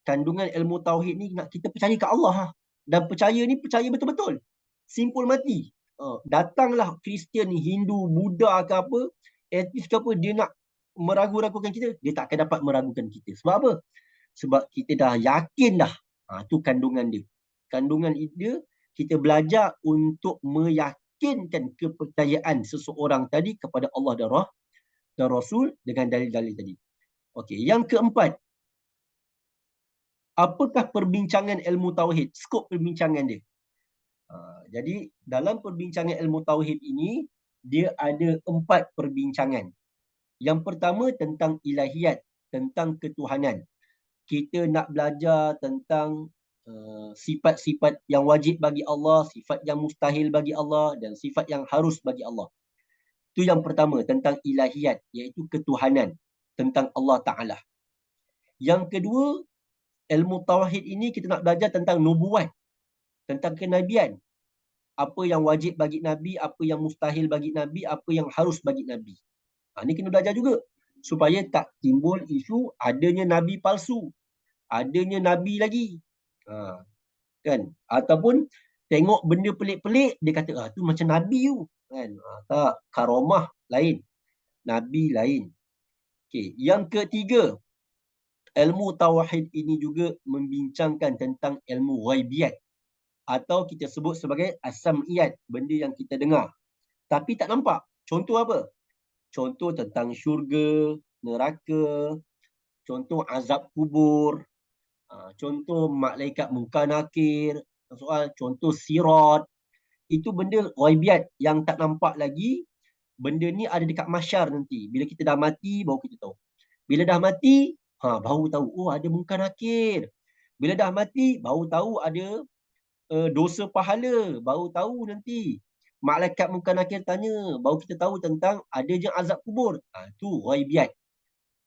Kandungan ilmu tauhid ni nak kita percaya ke Allah. Dan percaya ni percaya betul-betul. Simpul mati. Datanglah Kristian, Hindu, Buddha ke apa, ateis ke apa, dia nak meragu-ragukan kita, dia tak akan dapat meragukan kita. Sebab apa? Sebab kita dah yakin dah. Tu kandungan dia. Kandungan dia, kita belajar untuk meyakinkan kepercayaan seseorang tadi kepada Allah dan Rasul dengan dalil-dalil tadi. Okey, yang keempat, apakah perbincangan ilmu tauhid? Skop perbincangan dia. Jadi dalam perbincangan ilmu tauhid ini, dia ada 4 perbincangan. Yang pertama tentang ilahiyat, tentang ketuhanan. Kita nak belajar tentang sifat-sifat yang wajib bagi Allah, sifat yang mustahil bagi Allah dan sifat yang harus bagi Allah. Itu yang pertama tentang ilahiyat, iaitu ketuhanan, tentang Allah Ta'ala. Yang kedua, ilmu tauhid ini kita nak belajar tentang nubuat, tentang kenabian. Apa yang wajib bagi Nabi, apa yang mustahil bagi Nabi, apa yang harus bagi Nabi. Ini kena belajar juga. Supaya tak timbul isu adanya Nabi palsu. Adanya Nabi lagi. Kan? Ataupun tengok benda pelik-pelik, dia kata, tu macam Nabi tu. Kan? Tak, karamah lain. Nabi lain. Okay. Yang ketiga, ilmu tauhid ini juga membincangkan tentang ilmu ghaibiyat. Atau kita sebut sebagai as-sam'iyat, benda yang kita dengar tapi tak nampak. Contoh apa? Contoh tentang syurga, neraka, contoh azab kubur, contoh malaikat munkar nakir, contoh sirat. Itu benda ghaibiyat yang tak nampak lagi. Benda ni ada dekat mahsyar nanti. Bila kita dah mati, baru kita tahu. Bila dah mati, baru tahu, ada munkar nakir. Bila dah mati, baru tahu ada dosa pahala, baru tahu nanti. Malaikat munkar nakir tanya, baru kita tahu tentang adanya azab kubur. Itu ghaibiyat.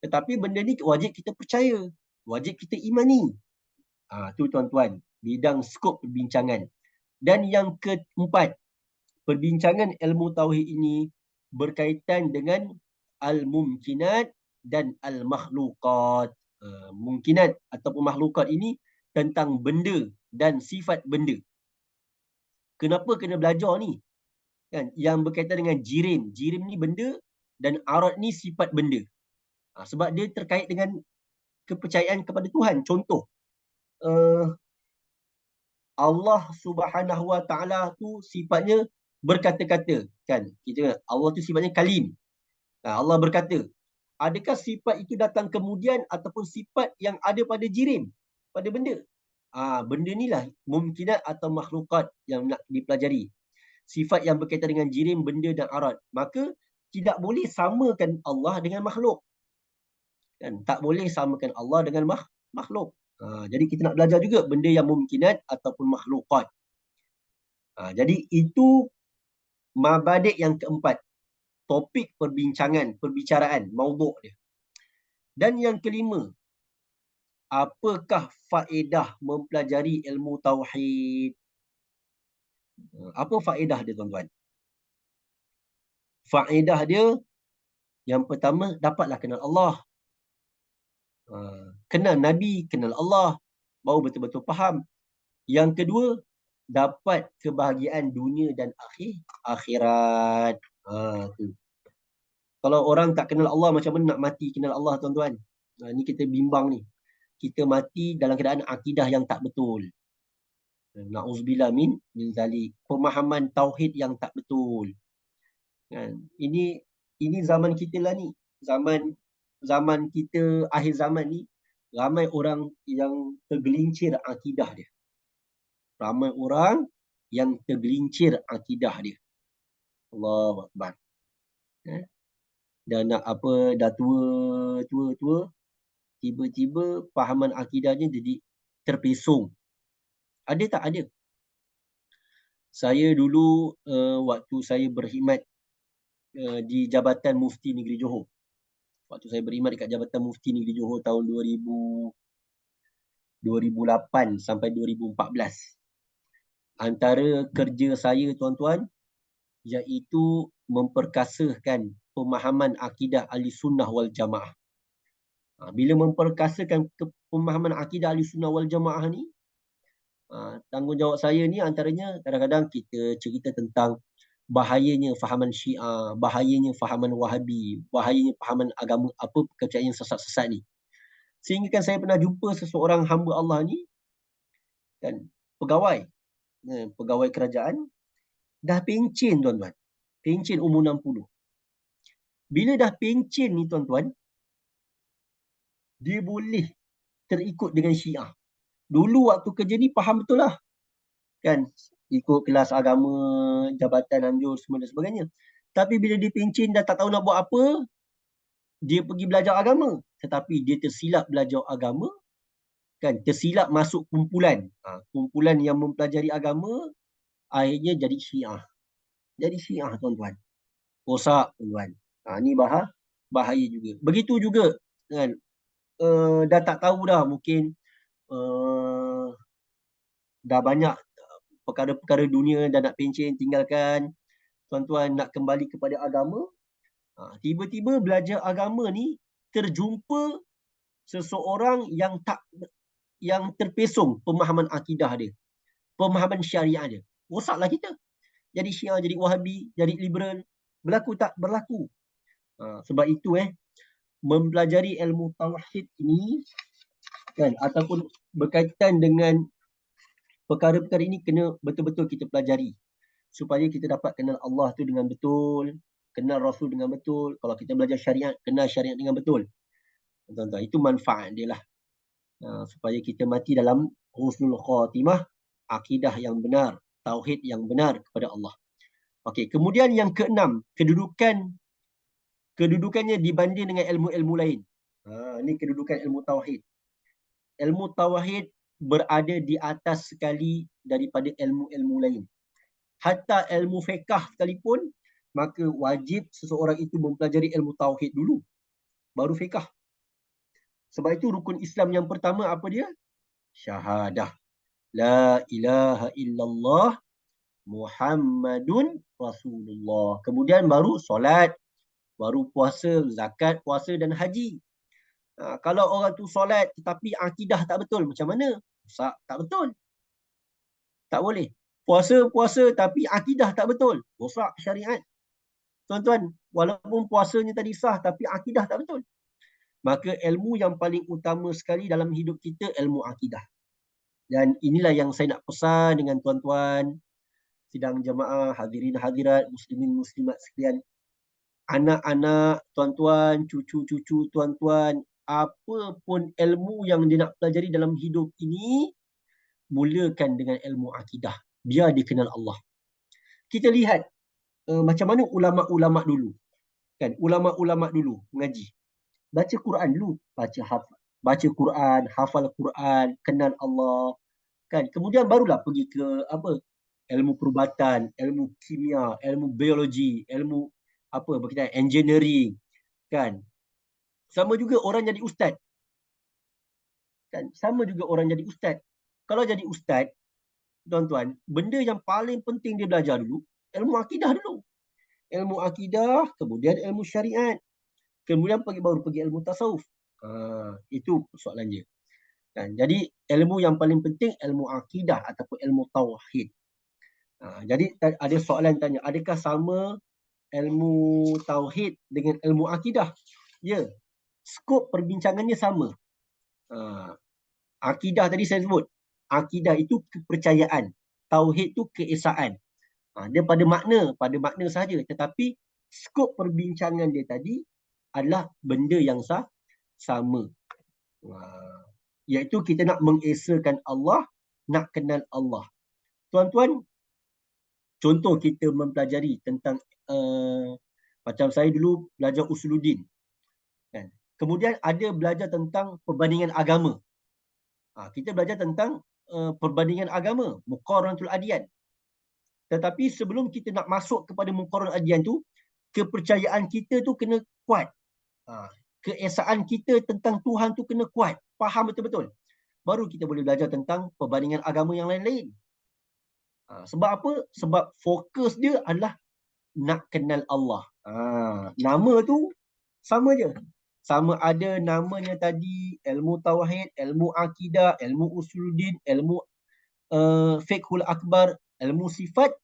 Tetapi benda ni wajib kita percaya, wajib kita imani. Tu tuan-tuan, bidang skop perbincangan. Dan yang keempat, perbincangan ilmu tauhid ini berkaitan dengan al-mumkinat dan al-makhluqat. Mungkinat ataupun makhlukat ini tentang benda dan sifat benda. Kenapa kena belajar ni? Kan? Yang berkaitan dengan jirim. Jirim ni benda dan arad ni sifat benda. Sebab dia terkait dengan kepercayaan kepada Tuhan. Contoh, Allah Subhanahu Wa Ta'ala tu sifatnya berkata-kata. Kan? Kita Allah tu sifatnya kalim. Allah berkata. Adakah sifat itu datang kemudian ataupun sifat yang ada pada jirim, pada benda? Benda ni lah mumkinat atau makhlukat yang nak dipelajari. Sifat yang berkaitan dengan jirim, benda dan arat. Maka tidak boleh samakan Allah dengan makhluk. Kan? Tak boleh samakan Allah dengan makhluk. Jadi kita nak belajar juga benda yang mumkinat ataupun makhlukat. Jadi itu mabadik yang keempat. Topik perbicaraan, maudhu' dia. Dan yang kelima, apakah faedah mempelajari ilmu tauhid? Apa faedah dia, tuan-tuan? Faedah dia, yang pertama, dapatlah kenal Allah. Kenal Nabi, kenal Allah. Baru betul-betul faham. Yang kedua, dapat kebahagiaan dunia dan akhirat. Tu. Kalau orang tak kenal Allah, macam mana nak mati kenal Allah, tuan-tuan? Ni kita bimbang ni. Kita mati dalam keadaan akidah yang tak betul. Na'udzubillah min zalik. Pemahaman tauhid yang tak betul. Ini zaman kita lah ni. Zaman kita akhir zaman ni, ramai orang yang tergelincir akidah dia. Ramai orang yang tergelincir akidah dia. Allahu Akbar. Dan nak apa, dah tua, tiba-tiba fahaman akidahnya jadi terpesong. Ada tak? Ada. Saya dulu waktu saya berkhidmat di Jabatan Mufti Negeri Johor. Waktu saya berkhidmat dekat Jabatan Mufti Negeri Johor tahun 2008 sampai 2014. Antara kerja saya, tuan-tuan, iaitu memperkasakan pemahaman akidah Ahli Sunnah wal Jamaah. Bila memperkasakan pemahaman akidah Ahli Sunnah wal Jamaah ni, tanggungjawab saya ni antaranya kadang-kadang kita cerita tentang bahayanya fahaman Syiah, bahayanya fahaman Wahabi, bahayanya fahaman agama apa kepercayaan sesat-sesat ni. Sehingga kan saya pernah jumpa seseorang hamba Allah ni, kan, pegawai kerajaan, dah pencen, tuan-tuan. Pencen umur 60. Bila dah pencen ni, tuan-tuan, dia boleh terikut dengan Syiah. Dulu waktu kerja ni faham betul lah. Kan, ikut kelas agama, jabatan anjur, semua dan sebagainya. Tapi bila dia pencen dah tak tahu nak buat apa, dia pergi belajar agama. Tetapi dia tersilap belajar agama, kan, tersilap masuk kumpulan. Kumpulan yang mempelajari agama, akhirnya jadi Syiah. Jadi Syiah, tuan-tuan. Rosak, tuan-tuan. Ni bahaya juga. Begitu juga, kan, dah tak tahu dah, mungkin dah banyak perkara-perkara dunia dah nak pencen, tinggalkan, tuan-tuan nak kembali kepada agama. Tiba-tiba belajar agama ni terjumpa seseorang yang terpesong pemahaman akidah dia, pemahaman syariah dia. Rosaklah kita. Jadi Syiah, jadi Wahabi, jadi liberal. Berlaku tak? Berlaku. Sebab itu mempelajari ilmu tauhid ini, kan, ataupun berkaitan dengan perkara-perkara ini kena betul-betul kita pelajari supaya kita dapat kenal Allah tu dengan betul, kenal Rasul dengan betul. Kalau kita belajar syariat, kenal syariat dengan betul. Tuan-tuan, itu manfaat dia lah. Supaya kita mati dalam husnul khatimah, akidah yang benar, tauhid yang benar kepada Allah. Okey, kemudian yang keenam, kedudukannya dibanding dengan ilmu-ilmu lain. Ini kedudukan ilmu tauhid. Ilmu tauhid berada di atas sekali daripada ilmu-ilmu lain. Hatta ilmu fiqh sekalipun, maka wajib seseorang itu mempelajari ilmu tauhid dulu, baru fiqh. Sebab itu rukun Islam yang pertama apa dia? Syahadah. La ilaha illallah Muhammadun Rasulullah. Kemudian baru solat, baru puasa, zakat, puasa dan haji. Kalau orang tu solat tetapi akidah tak betul, macam mana? Tak betul. Tak boleh. Puasa tapi akidah tak betul, rosak syariat. Tuan-tuan, walaupun puasanya tadi sah tapi akidah tak betul. Maka ilmu yang paling utama sekali dalam hidup kita, ilmu akidah. Dan inilah yang saya nak pesan dengan tuan-tuan, sidang jemaah, hadirin hadirat, muslimin muslimat sekalian. Anak-anak tuan-tuan, cucu-cucu tuan-tuan, apa pun ilmu yang dia nak pelajari dalam hidup ini, mulakan dengan ilmu akidah. Biar dia kenal Allah. Kita lihat macam mana ulama-ulama dulu. Kan, ulama-ulama dulu mengaji. Baca Quran dulu, baca Quran, hafal Quran, kenal Allah, kan. Kemudian barulah pergi ke apa? Ilmu perubatan, ilmu kimia, ilmu biologi, ilmu apa berkaitan engineering, kan. Sama juga orang jadi ustaz. Kan, sama juga orang jadi ustaz. Kalau jadi ustaz, tuan-tuan, benda yang paling penting dia belajar dulu, ilmu akidah dulu. Ilmu akidah, kemudian ilmu syariat. Kemudian baru pergi ilmu tasawuf. Itu soalan dia. Kan? Jadi ilmu yang paling penting ilmu akidah ataupun ilmu tauhid. Jadi ada soalan tanya, adakah sama ilmu tauhid dengan ilmu akidah? Ya, skop perbincangannya sama. Akidah tadi saya sebut, akidah itu kepercayaan, tauhid itu keesaan. Dia pada makna sahaja, tetapi skop perbincangan dia tadi adalah benda yang sama. Iaitu kita nak mengesakan Allah, nak kenal Allah. Tuan-tuan, contoh kita mempelajari tentang macam saya dulu belajar usuluddin. Kan? Kemudian ada belajar tentang perbandingan agama. Kita belajar tentang perbandingan agama, muqaranatul adyan. Tetapi sebelum kita nak masuk kepada muqaranatul adyan tu, kepercayaan kita tu kena kuat. Keesaan kita tentang Tuhan tu kena kuat, faham betul-betul. Baru kita boleh belajar tentang perbandingan agama yang lain-lain. Sebab apa? Sebab fokus dia adalah nak kenal Allah. Nama tu sama je. Sama ada namanya tadi ilmu tauhid, ilmu akidah, ilmu usuluddin, ilmu fiqhul akbar, ilmu sifat,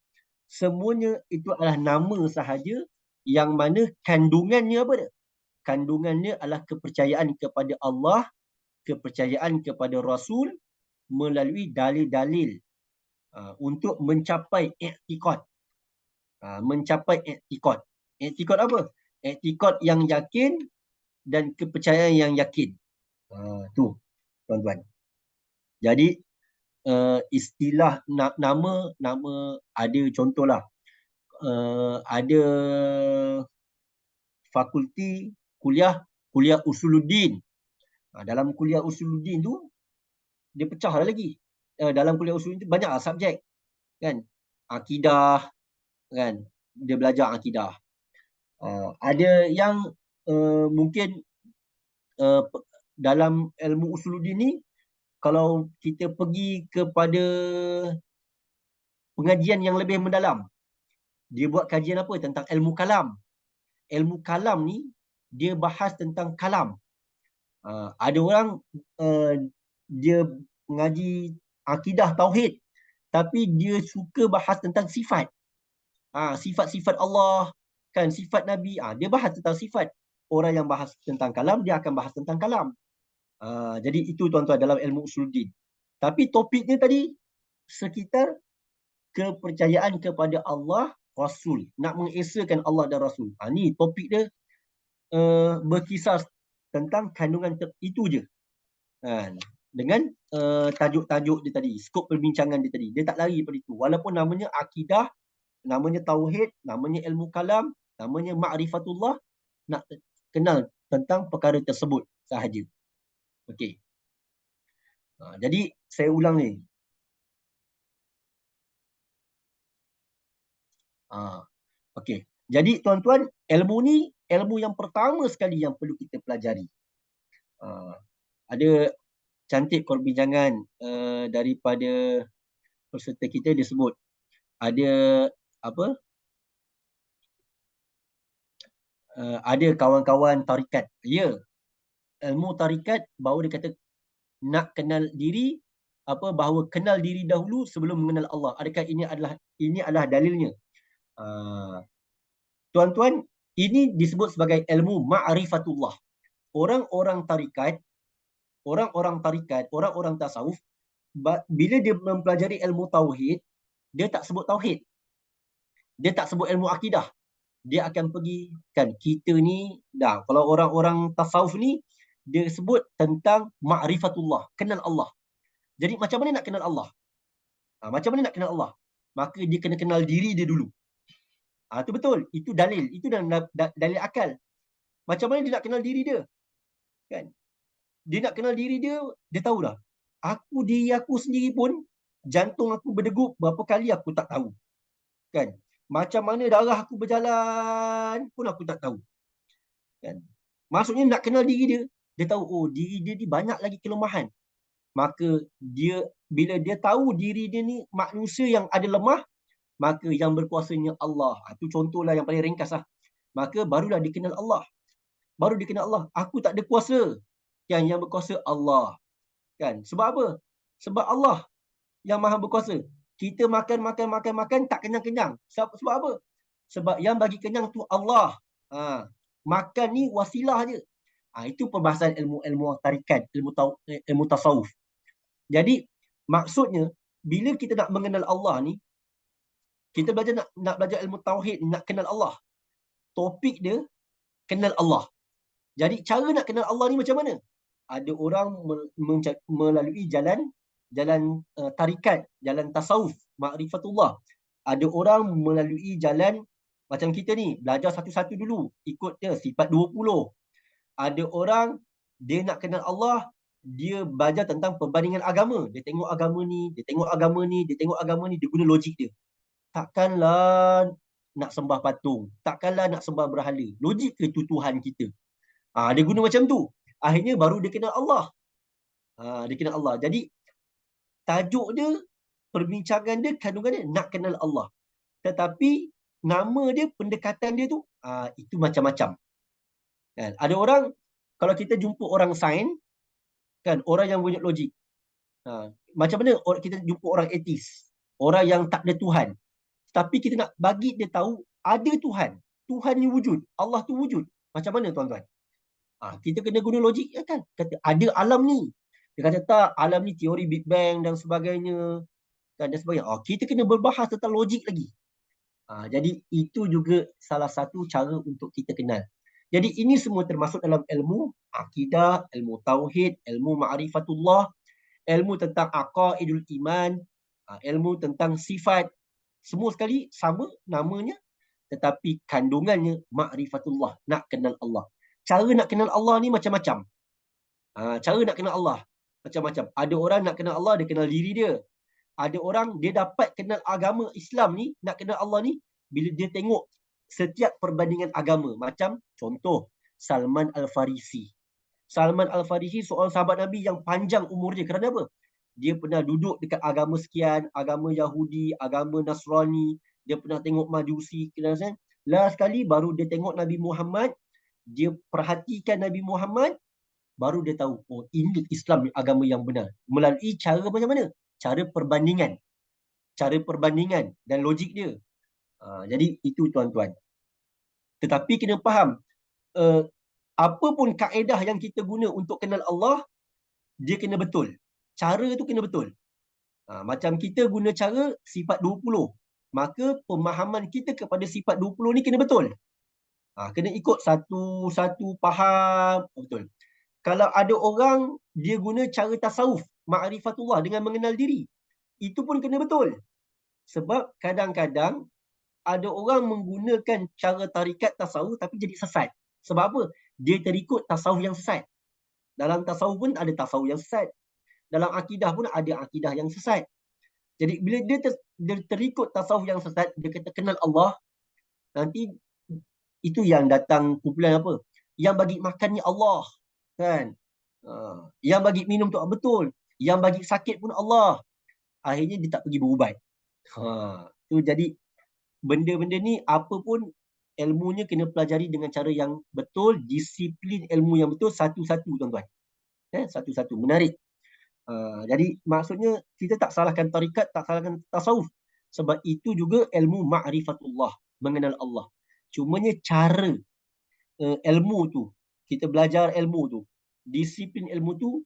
semuanya itu adalah nama sahaja yang mana kandungannya apa dia? Kandungannya adalah kepercayaan kepada Allah, kepercayaan kepada Rasul melalui dalil-dalil untuk mencapai i'tiqad. Mencapai i'tiqad. I'tiqad apa? I'tiqad yang yakin dan kepercayaan yang yakin. Tu, tuan-tuan. Jadi istilah nama ada contohlah. Ada fakulti kuliah usuluddin. Dalam kuliah usuluddin tu dia pecah lagi. Dalam kuliah usuluddin tu banyaklah subjek. Kan? Akidah, kan? Dia belajar akidah. Ada yang mungkin dalam ilmu usuluddin ni, kalau kita pergi kepada pengajian yang lebih mendalam, dia buat kajian apa? Tentang ilmu kalam. Ilmu kalam ni, dia bahas tentang kalam. Ada orang dia mengaji akidah tauhid, tapi dia suka bahas tentang sifat. Sifat-sifat Allah, kan, sifat Nabi. Dia bahas tentang sifat. Orang yang bahas tentang kalam, dia akan bahas tentang kalam. Jadi itu tuan-tuan dalam ilmu usuluddin. Tapi topiknya tadi sekitar kepercayaan kepada Allah, Rasul. Nak mengesakan Allah dan Rasul. Ni topik dia berkisar tentang kandungan itu je. Dengan tajuk-tajuk dia tadi, skop perbincangan dia tadi. Dia tak lari daripada itu. Walaupun namanya akidah, namanya tauhid, namanya ilmu kalam, namanya ma'rifatullah, nak kenal tentang perkara tersebut sahaja. Okey. Jadi saya ulang ni. Okey. Jadi tuan-tuan, ilmu ni ilmu yang pertama sekali yang perlu kita pelajari. Ada cantik perbincangan daripada peserta kita disebut ada apa? Ada kawan-kawan tarikat. Ya. Ilmu tarikat bahawa dia kata nak kenal diri, bahawa kenal diri dahulu sebelum mengenal Allah. Adakah ini adalah dalilnya? Tuan-tuan, ini disebut sebagai ilmu ma'rifatullah. Orang-orang tarikat, orang-orang tasawuf, bila dia mempelajari ilmu tauhid, dia tak sebut tauhid. Dia tak sebut ilmu akidah. Dia akan pergi, kan, kita ni, kalau orang-orang tasawuf ni, dia sebut tentang ma'rifatullah, kenal Allah. Jadi macam mana nak kenal Allah? Macam mana nak kenal Allah? Maka dia kena kenal diri dia dulu. Itu betul. Itu dalil. Itu dalil akal. Macam mana dia nak kenal diri dia? Kan? Dia nak kenal diri dia, dia tahu dah. Diri aku sendiri pun, jantung aku berdegup berapa kali aku tak tahu. Kan? Macam mana darah aku berjalan pun aku tak tahu. Kan? Maksudnya nak kenal diri dia, dia tahu, oh diri dia ni banyak lagi kelemahan. Maka bila dia tahu diri dia ni manusia yang ada lemah, maka yang berkuasanya Allah. Itu contohlah yang paling ringkas lah. Maka barulah dikenal Allah. Baru dikenal Allah. Aku tak ada kuasa. Yang berkuasa Allah. Kan? Sebab apa? Sebab Allah yang maha berkuasa. Kita makan tak kenyang-kenyang. Sebab apa? Sebab yang bagi kenyang tu Allah. Makan ni wasilah je. Itu perbahasan ilmu tarikat, ilmu tasawuf. Jadi maksudnya bila kita nak mengenal Allah ni, kita belajar nak belajar ilmu tauhid, nak kenal Allah. Topik dia kenal Allah. Jadi cara nak kenal Allah ni macam mana? Ada orang melalui jalan tarikat, jalan tasawuf, ma'rifatullah. Ada orang melalui jalan macam kita ni, belajar satu-satu dulu, ikut dia sifat 20. Ada orang dia nak kenal Allah, dia belajar tentang perbandingan agama. Dia tengok agama ni, dia tengok agama ni, dia tengok agama ni, dia guna logik dia. Takkanlah nak sembah patung, takkanlah nak sembah berhala. Logik ke itu Tuhan kita? Dia guna macam tu. Akhirnya baru dia kenal Allah. Dia kenal Allah. Jadi tajuk dia, perbincangan dia, kandungan dia nak kenal Allah. Tetapi nama dia, pendekatan dia tu itu macam-macam. Kan? Ada orang, kalau kita jumpa orang sains, kan, orang yang punya logik. Macam mana kita jumpa orang etis, orang yang tak ada Tuhan. Tapi kita nak bagi dia tahu ada Tuhan. Tuhan ni wujud. Allah tu wujud. Macam mana tuan-tuan? Kita kena guna logik, kan? Kata ada alam ni. Dia kata tak, alam ni teori Big Bang dan sebagainya. Kan, dan sebagainya. Kita kena berbahas tentang logik lagi. Jadi itu juga salah satu cara untuk kita kenal. Jadi ini semua termasuk dalam ilmu akidah, ilmu tauhid, ilmu ma'rifatullah, ilmu tentang aqaidul iman, ilmu tentang sifat. Semua sekali sama namanya, tetapi kandungannya ma'rifatullah, nak kenal Allah. Cara nak kenal Allah ni macam-macam. Cara nak kenal Allah macam-macam. Ada orang nak kenal Allah, dia kenal diri dia. Ada orang dia dapat kenal agama Islam ni, nak kenal Allah ni, bila dia tengok setiap perbandingan agama. Macam contoh Salman Al-Farisi. Salman Al-Farisi seorang sahabat Nabi yang panjang umur dia. Kerana apa? Dia pernah duduk dekat agama sekian, agama Yahudi, agama Nasrani. Dia pernah tengok Majusi. Last sekali baru dia tengok Nabi Muhammad. Dia perhatikan Nabi Muhammad. Baru dia tahu, oh ini Islam agama yang benar. Melalui cara macam mana? Cara perbandingan. Cara perbandingan dan logik dia. Jadi itu tuan-tuan. Tetapi kena faham, apa pun kaedah yang kita guna untuk kenal Allah, dia kena betul. Cara tu kena betul. Macam kita guna cara sifat 20, maka pemahaman kita kepada sifat 20 ni kena betul. Kena ikut satu faham betul. Kalau ada orang dia guna cara tasawuf, ma'rifatullah, dengan mengenal diri, itu pun kena betul. Sebab kadang-kadang ada orang menggunakan cara tarikat tasawuf tapi jadi sesat. Sebab apa? Dia terikut tasawuf yang sesat. Dalam tasawuf pun ada tasawuf yang sesat. Dalam akidah pun ada akidah yang sesat. Jadi bila dia terikut tasawuf yang sesat, dia kata kenal Allah, nanti itu yang datang kumpulan apa? Yang bagi makan ni Allah. Kan? Yang bagi minum tu betul. Yang bagi sakit pun Allah. Akhirnya dia tak pergi berubat. Tu jadi benda-benda ni apa pun ilmunya kena pelajari dengan cara yang betul, disiplin ilmu yang betul, satu-satu tuan-tuan. Satu-satu, menarik. Jadi maksudnya kita tak salahkan tarikat, tak salahkan tasawuf. Sebab itu juga ilmu ma'rifatullah, mengenal Allah. Cumanya cara ilmu tu, kita belajar ilmu tu, disiplin ilmu tu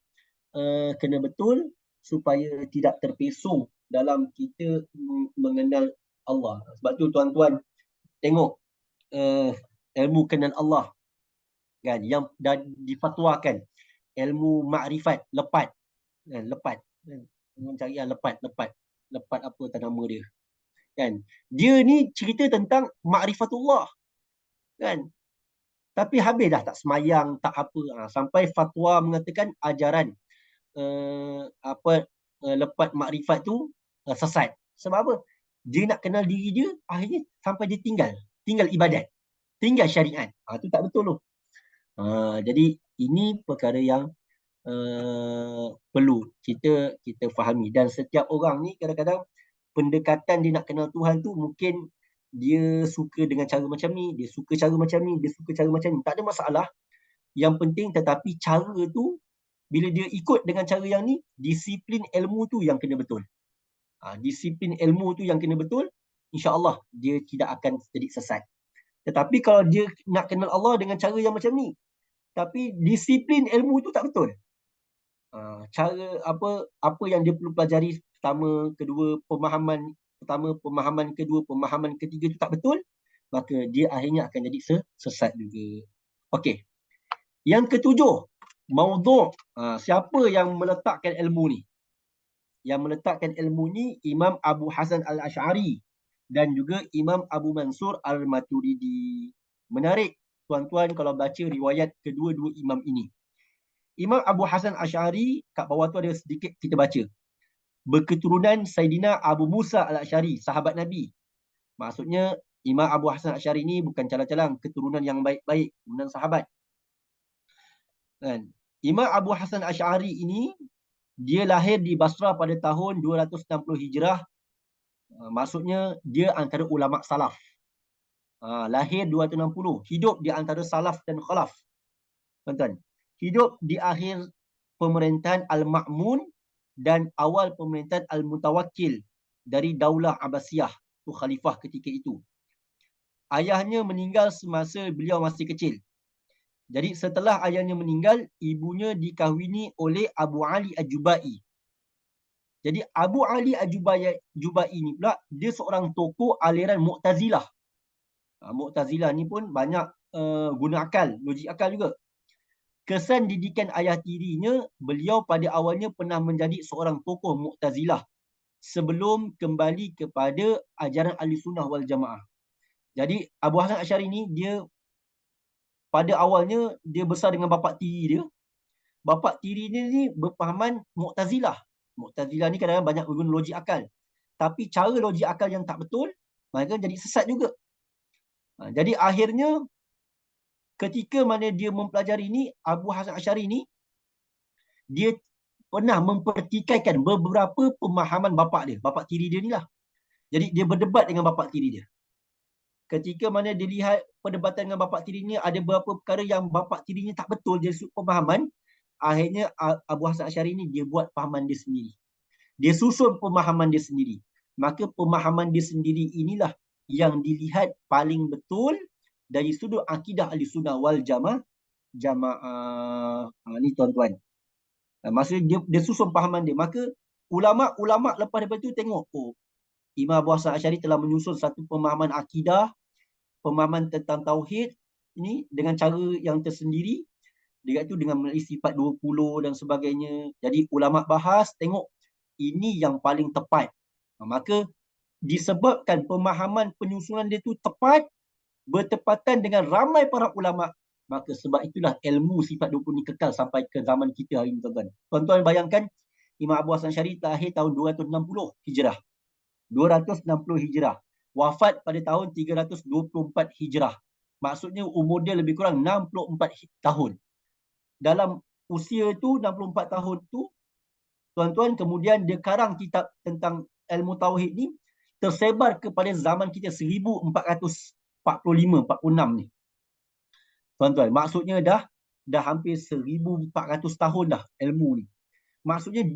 kena betul supaya tidak terpesong dalam kita mengenal Allah. Sebab tu tuan-tuan tengok ilmu kenal Allah, kan, yang dah difatwakan ilmu makrifat, lepat, kan, lepat, mencari yang lepat. lepat apa nama dia. Kan? Dia ni cerita tentang ma'rifatullah. Kan? Tapi habis dah tak semayang, tak apa. Sampai fatwa mengatakan ajaran lepat makrifat tu sesat. Sebab apa? Dia nak kenal diri dia, akhirnya sampai dia tinggal ibadat, tinggal syariat. Tu tak betul tu. Jadi ini perkara yang perlu kita fahami. Dan setiap orang ni kadang-kadang pendekatan dia nak kenal Tuhan tu mungkin dia suka dengan cara macam ni, dia suka cara macam ni, dia suka cara macam ni. Tak ada masalah. Yang penting tetapi cara tu bila dia ikut dengan cara yang ni, disiplin ilmu tu yang kena betul. Disiplin ilmu tu yang kena betul, insya-Allah dia tidak akan jadi sesat. Tetapi kalau dia nak kenal Allah dengan cara yang macam ni, tapi disiplin ilmu tu tak betul. Cara apa yang dia perlu pelajari, pertama, kedua, pemahaman kedua, pemahaman ketiga tu tak betul, maka dia akhirnya akan jadi sesat juga. Okey. Yang ketujuh, maudhu'. Siapa yang meletakkan ilmu ni? Yang meletakkan ilmu ni Imam Abu Hasan Al-Asy'ari dan juga Imam Abu Mansur Al-Maturidi. Menarik tuan-tuan kalau baca riwayat kedua-dua imam ini. Imam Abu Hasan Al-Asy'ari, kat bawah tu ada sedikit kita baca. Berketurunan Saidina Abu Musa Al-Asy'ari, sahabat Nabi. Maksudnya Imam Abu Hasan Al-Asy'ari ni bukan calang-calang, keturunan yang baik-baik, keturunan sahabat. Kan? Imam Abu Hasan Al-Asy'ari ini dia lahir di Basrah pada tahun 260 Hijrah. Maksudnya dia antara ulama salaf. Lahir 260, hidup di antara salaf dan khalaf. Tuan-tuan, hidup di akhir pemerintahan Al-Ma'mun dan awal pemerintahan Al-Mutawakkil dari Daulah Abbasiyah, tu khalifah ketika itu. Ayahnya meninggal semasa beliau masih kecil. Jadi setelah ayahnya meninggal, ibunya dikahwini oleh Abu Ali Al-Jubai. Jadi Abu Ali Al-Jubai ni pula, dia seorang tokoh aliran Mu'tazilah. Mu'tazilah ni pun banyak guna akal, logik akal juga. Kesan didikan ayah tirinya, beliau pada awalnya pernah menjadi seorang tokoh Mu'tazilah sebelum kembali kepada ajaran Ahlussunnah wal Jamaah. Jadi Abu Hasan Asy'ari ni dia pada awalnya dia besar dengan bapa tiri dia. Bapa tiri dia ni berpahaman Mu'tazilah. Mu'tazilah ni kadang-kadang banyak guna logik akal. Tapi cara logik akal yang tak betul, maka jadi sesat juga. Jadi akhirnya ketika mana dia mempelajari ni, Abu Hasan Asy'ari ni dia pernah mempertikaikan beberapa pemahaman bapa tiri dia ni lah. Jadi dia berdebat dengan bapa tiri dia. Ketika mana dia lihat perdebatan dengan bapa tirinya, ada beberapa perkara yang bapa tirinya tak betul dari sudut pemahaman, akhirnya Abu Hasan Asy'ari ni dia buat pahaman dia sendiri. Dia susun pemahaman dia sendiri. Maka pemahaman dia sendiri inilah yang dilihat paling betul dari sudut akidah Ahlussunnah wal Jamaah. Ni tuan-tuan. Maksudnya dia susun pahaman dia. Maka ulama-ulama lepas daripada itu tengok, Imam Abu Hasan Asy'ari telah menyusun satu pemahaman akidah, pemahaman tentang tauhid ini dengan cara yang tersendiri. Dia itu dengan melalui sifat 20 dan sebagainya. Jadi ulama bahas, tengok ini yang paling tepat. Maka disebabkan pemahaman penyusunan dia tu tepat, bertepatan dengan ramai para ulama, maka sebab itulah ilmu sifat 20 ni kekal sampai ke zaman kita hari ini, tuan-tuan. Tuan-tuan bayangkan Imam Abu Hasan Asy'ari lahir tahun 260 Hijrah. 260 Hijrah. Wafat pada tahun 324 Hijrah. Maksudnya umur dia lebih kurang 64 tahun. Dalam usia tu 64 tahun tu, tuan-tuan, kemudian dia karang kitab tentang ilmu tauhid ni tersebar kepada zaman kita 1445-46 ni. Tuan-tuan, maksudnya dah hampir 1400 tahun dah ilmu ni. Maksudnya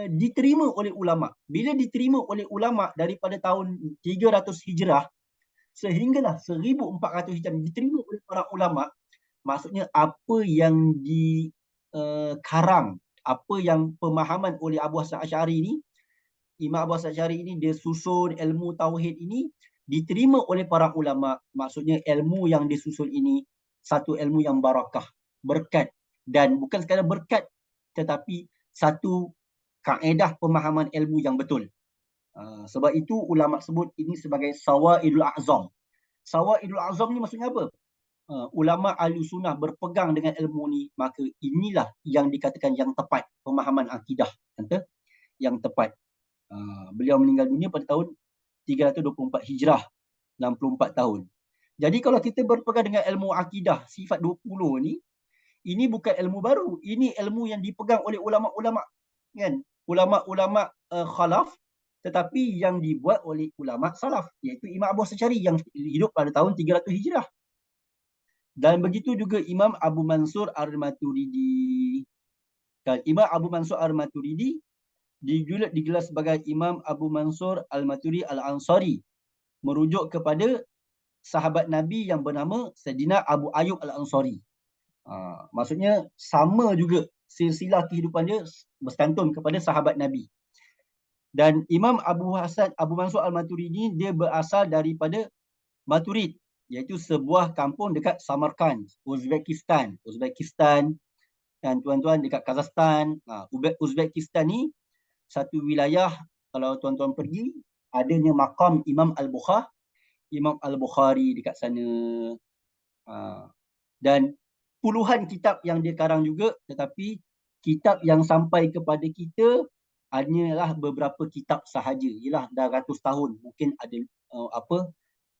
diterima oleh ulama. Bila diterima oleh ulama daripada tahun 300 Hijrah sehinggalah 1400 Hijrah diterima oleh para ulama, maksudnya apa yang dikarang, apa yang pemahaman oleh Abu Hasan Asy'ari ni, Imam Abu Hasan Asy'ari ini dia susun ilmu tauhid ini diterima oleh para ulama. Maksudnya ilmu yang disusun ini satu ilmu yang barakah, berkat, dan bukan sekadar berkat tetapi satu kaedah pemahaman ilmu yang betul. Sebab itu ulama sebut ini sebagai Sawaidul A'zam. Sawaidul A'zam ni maksudnya apa? Ulama ahli sunnah berpegang dengan ilmu ni, maka inilah yang dikatakan yang tepat, pemahaman akidah yang tepat. Beliau meninggal dunia pada tahun 324 Hijrah, 64 tahun. Jadi kalau kita berpegang dengan ilmu akidah sifat 20 ni, ini bukan ilmu baru, ini ilmu yang dipegang oleh ulama-ulama, kan? Ulama-ulama khalaf, tetapi yang dibuat oleh ulama salaf, iaitu Imam Abu Asy'ari yang hidup pada tahun 300 Hijrah. Dan begitu juga Imam Abu Mansur Al-Maturidi. Dan Imam Abu Mansur Al-Maturidi digelar sebagai Imam Abu Mansur Al-Maturidi Al-Ansari, merujuk kepada sahabat Nabi yang bernama Sayyidina Abu Ayyub Al-Ansari. Maksudnya sama juga silsilah kehidupan dia berkantun kepada sahabat Nabi. Dan Imam Abu Mansur Al-Maturidi dia berasal daripada Maturid, iaitu sebuah kampung dekat Samarkand, Uzbekistan. Dan tuan-tuan dekat Kazakhstan. Uzbekistan ni satu wilayah, kalau tuan-tuan pergi, adanya makam Imam Al-Bukhari dekat sana. Dan puluhan kitab yang dia karang juga, tetapi kitab yang sampai kepada kita hanyalah beberapa kitab sahaja. Ialah dah ratus tahun. Mungkin ada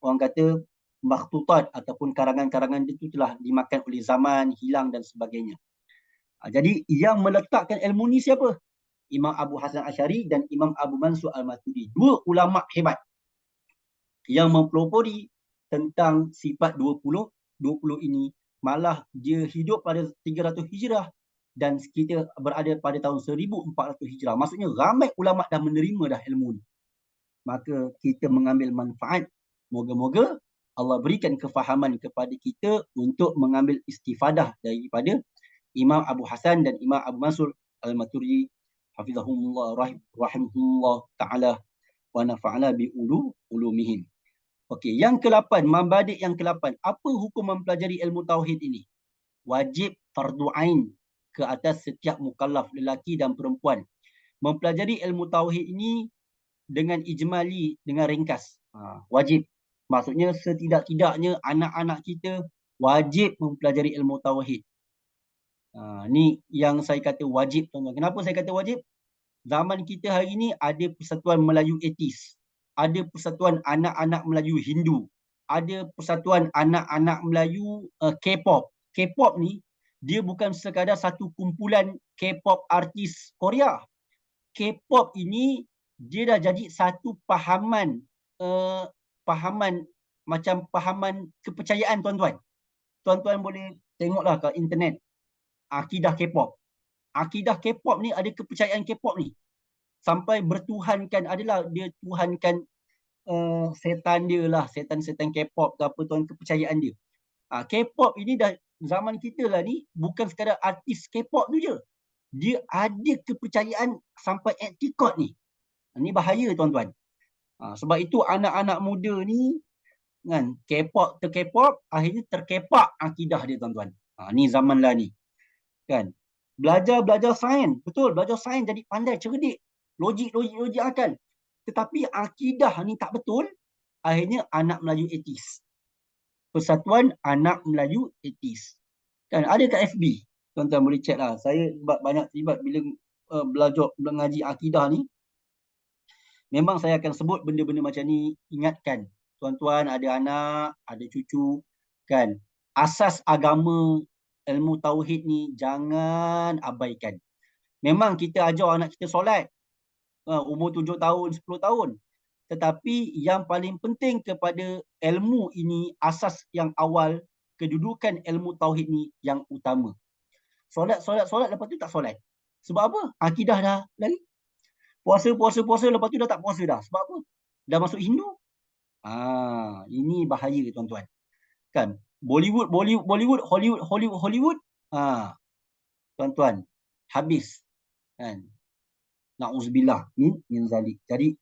orang kata makhtutat ataupun karangan-karangan itu telah dimakan oleh zaman, hilang dan sebagainya. Jadi yang meletakkan ilmu ni siapa? Imam Abu Hasan Asy'ari dan Imam Abu Mansur Al-Maturidi. Dua ulama hebat yang mempelopori tentang sifat 20 ini. Malah dia hidup pada 300 Hijrah dan kita berada pada tahun 1400 Hijrah. Maksudnya ramai ulama dah menerima dah ilmu ni. Maka kita mengambil manfaat. Moga-moga Allah berikan kefahaman kepada kita untuk mengambil istifadah daripada Imam Abu Hasan dan Imam Abu Mansur Al-Maturidi hafizahumullah rahimahullah ta'ala wa nafa'ala bi ulumihim. Okey, yang ke-8, mambadi' yang ke-8. Apa hukum mempelajari ilmu tauhid ini? Wajib fardu ain ke atas setiap mukallaf lelaki dan perempuan. Mempelajari ilmu tauhid ini dengan ijmali, dengan ringkas. Wajib. Maksudnya setidak-tidaknya anak-anak kita wajib mempelajari ilmu tauhid. Ni yang saya kata wajib, tuan-tuan. Kenapa saya kata wajib? Zaman kita hari ini ada Persatuan Melayu Etis, ada Persatuan Anak-anak Melayu Hindu, ada Persatuan Anak-anak Melayu K-pop. K-pop ni dia bukan sekadar satu kumpulan K-pop artis Korea. K-pop ini dia dah jadi satu pahaman pahaman kepercayaan, tuan-tuan. Tuan-tuan boleh tengoklah kat internet akidah K-pop. Akidah K-pop ni ada kepercayaan K-pop ni. Sampai bertuhankan, adalah dia tuhankan setan dia lah, setan-setan K-pop ke apa, tuan, kepercayaan dia. K-pop ini dah zaman kita lah ni, bukan sekadar artis K-pop tu je. Dia ada kepercayaan sampai etikot ni. Ni bahaya, tuan-tuan. Sebab itu anak-anak muda ni kan, K-pop akhirnya terkepak akidah dia, tuan-tuan. Ni zaman lah ni. Kan? Belajar sains, betul, belajar sains jadi pandai, cerdik, logik akal. Tetapi akidah ni tak betul, akhirnya anak Melayu etis. Persatuan Anak Melayu Etis. Kan ada kat FB. Tuan-tuan boleh check lah. Saya banyak terlibat bila belajar mengaji akidah ni. Memang saya akan sebut benda-benda macam ni, ingatkan. Tuan-tuan ada anak, ada cucu, kan. Asas agama ilmu tauhid ni jangan abaikan. Memang kita ajar anak kita solat umur 7 tahun, 10 tahun. Tetapi yang paling penting kepada ilmu ini, asas yang awal, kedudukan ilmu tauhid ni yang utama. Solat, lepas tu tak solat. Sebab apa? Akidah dah lari. Puasa, lepas tu dah tak puasa dah. Sebab apa? Dah masuk Hindu. Ini bahaya, tuan-tuan. Kan? Bollywood, Hollywood. Tuan-tuan, habis. Kan? Na'uzubillah min zalik. Jadi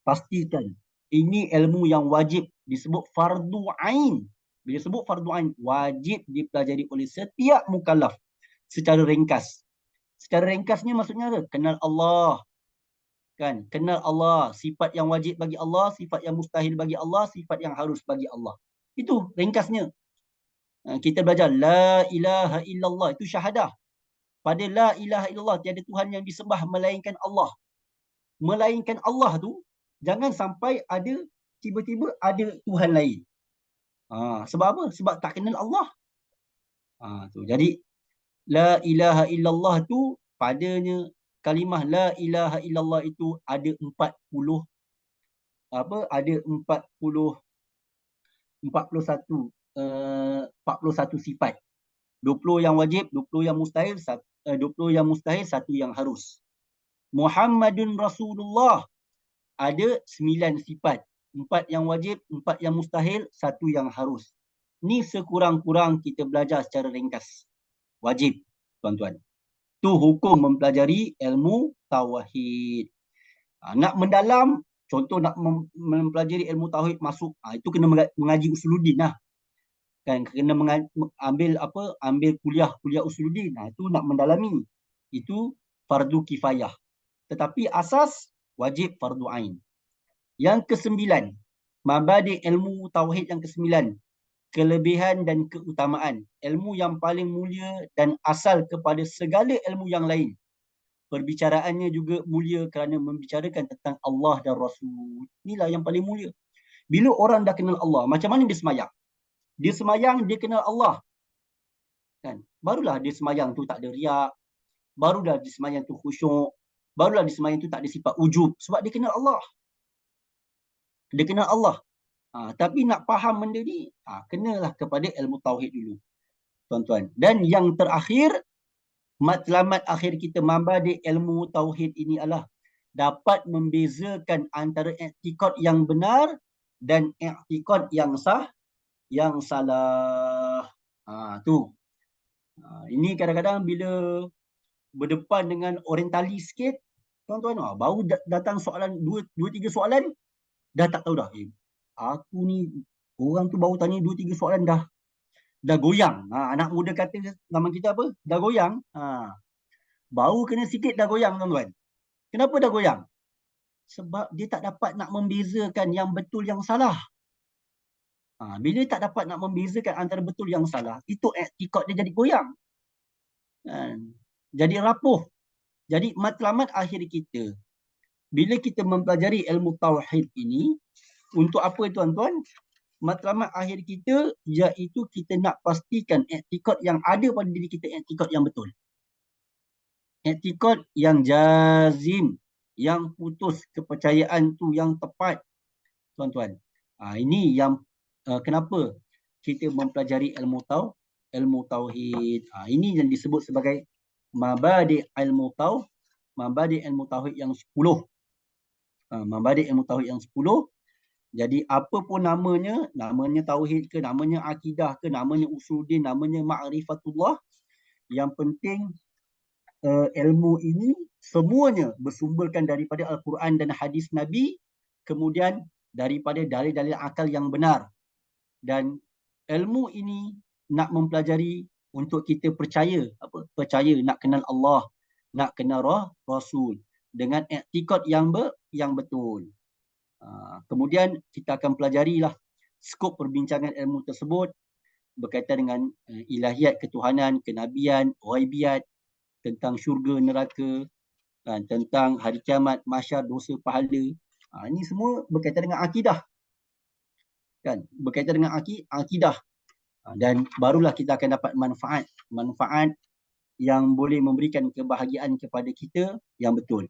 pastikan ini ilmu yang wajib, disebut fardu ain. Bila sebut fardu ain, wajib dipelajari oleh setiap mukallaf secara ringkas. Secara ringkasnya maksudnya apa? Kenal Allah. Kan? Kenal Allah. Sifat yang wajib bagi Allah, sifat yang mustahil bagi Allah, sifat yang harus bagi Allah. Itu ringkasnya. Kita belajar la ilaha illallah. Itu syahadah. Pada la ilaha illallah, tiada Tuhan yang disembah melainkan Allah. Melainkan Allah tu, jangan sampai ada tiba-tiba ada Tuhan lain. Sebab apa? Sebab tak kenal Allah. Jadi la ilaha illallah tu padanya kalimah la ilaha illallah itu ada 40 ada 41 sifat. 20 yang wajib, 20 yang mustahil, 20 yang mustahil, 1 yang harus. Muhammadun Rasulullah ada 9 sifat. 4 yang wajib, 4 yang mustahil, 1 yang harus. Ni sekurang-kurang kita belajar secara ringkas. Wajib, tuan-tuan. Tu hukum mempelajari ilmu tauhid. Nak mendalam, contoh nak mempelajari ilmu tauhid masuk, itu kena mengaji usuluddin lah. Kan kena ambil kuliah usuluddin. Itu nak mendalami. Itu fardu kifayah. Tetapi asas wajib fardu ain. Yang ke-9, mabadi ilmu tauhid yang ke-9, kelebihan dan keutamaan. Ilmu yang paling mulia dan asal kepada segala ilmu yang lain. Perbicaraannya juga mulia kerana membicarakan tentang Allah dan Rasul. Inilah yang paling mulia. Bila orang dah kenal Allah, macam mana dia semayang? Dia semayang, dia kenal Allah. Kan? Barulah dia semayang tu tak ada riak. Barulah dia semayang tu khusyuk. Barulah dia semayang tu tak ada sifat ujub. Sebab dia kenal Allah. Dia kenal Allah. Tapi nak faham benda ni, kenalah kepada ilmu tauhid dulu. Tuan-tuan. Dan yang terakhir, matlamat akhir kita mabadi ilmu tauhid ini adalah dapat membezakan antara i'tikad yang benar dan i'tikad yang salah. Tu. Ini kadang-kadang bila berdepan dengan orientalis sikit, tuan-tuan, baru datang soalan 2-3 soalan, dah tak tahu dah. Aku ni, orang tu baru tanya 2-3 soalan dah goyang. Anak muda kata zaman kita apa? Dah goyang. Baru kena sikit dah goyang, tuan-tuan. Kenapa dah goyang? Sebab dia tak dapat nak membezakan yang betul yang salah. Bila tak dapat nak membezakan antara betul yang salah, itu i'tikad dia jadi goyang. Jadi rapuh. Jadi matlamat akhir kita, bila kita mempelajari ilmu tauhid ini, untuk apa tuan-tuan? Matlamat akhir kita iaitu kita nak pastikan i'tikad yang ada pada diri kita, i'tikad yang betul. I'tikad yang jazim, yang putus kepercayaan tu yang tepat. Tuan-tuan. Ini yang kenapa kita mempelajari ilmu tauhid. Ini yang disebut sebagai mabadi ilmu tauhid yang 10. Mabadi ilmu tauhid yang 10. Jadi apa pun namanya tauhid ke, namanya akidah ke, namanya usuluddin, namanya ma'rifatullah, yang penting ilmu ini semuanya bersumberkan daripada Al-Quran dan hadis Nabi, kemudian daripada dalil-dalil akal yang benar. Dan ilmu ini nak mempelajari untuk kita percaya, percaya nak kenal Allah, nak kenal Rasul dengan i'tikad yang betul. Kemudian kita akan pelajarilah skop perbincangan ilmu tersebut berkaitan dengan ilahiyat, ketuhanan, kenabian, ghaibiyat, tentang syurga, neraka, tentang hari kiamat, mahsyar, dosa, pahala. Ini semua berkaitan dengan akidah. Kan? Berkaitan dengan akidah. Dan barulah kita akan dapat manfaat yang boleh memberikan kebahagiaan kepada kita yang betul.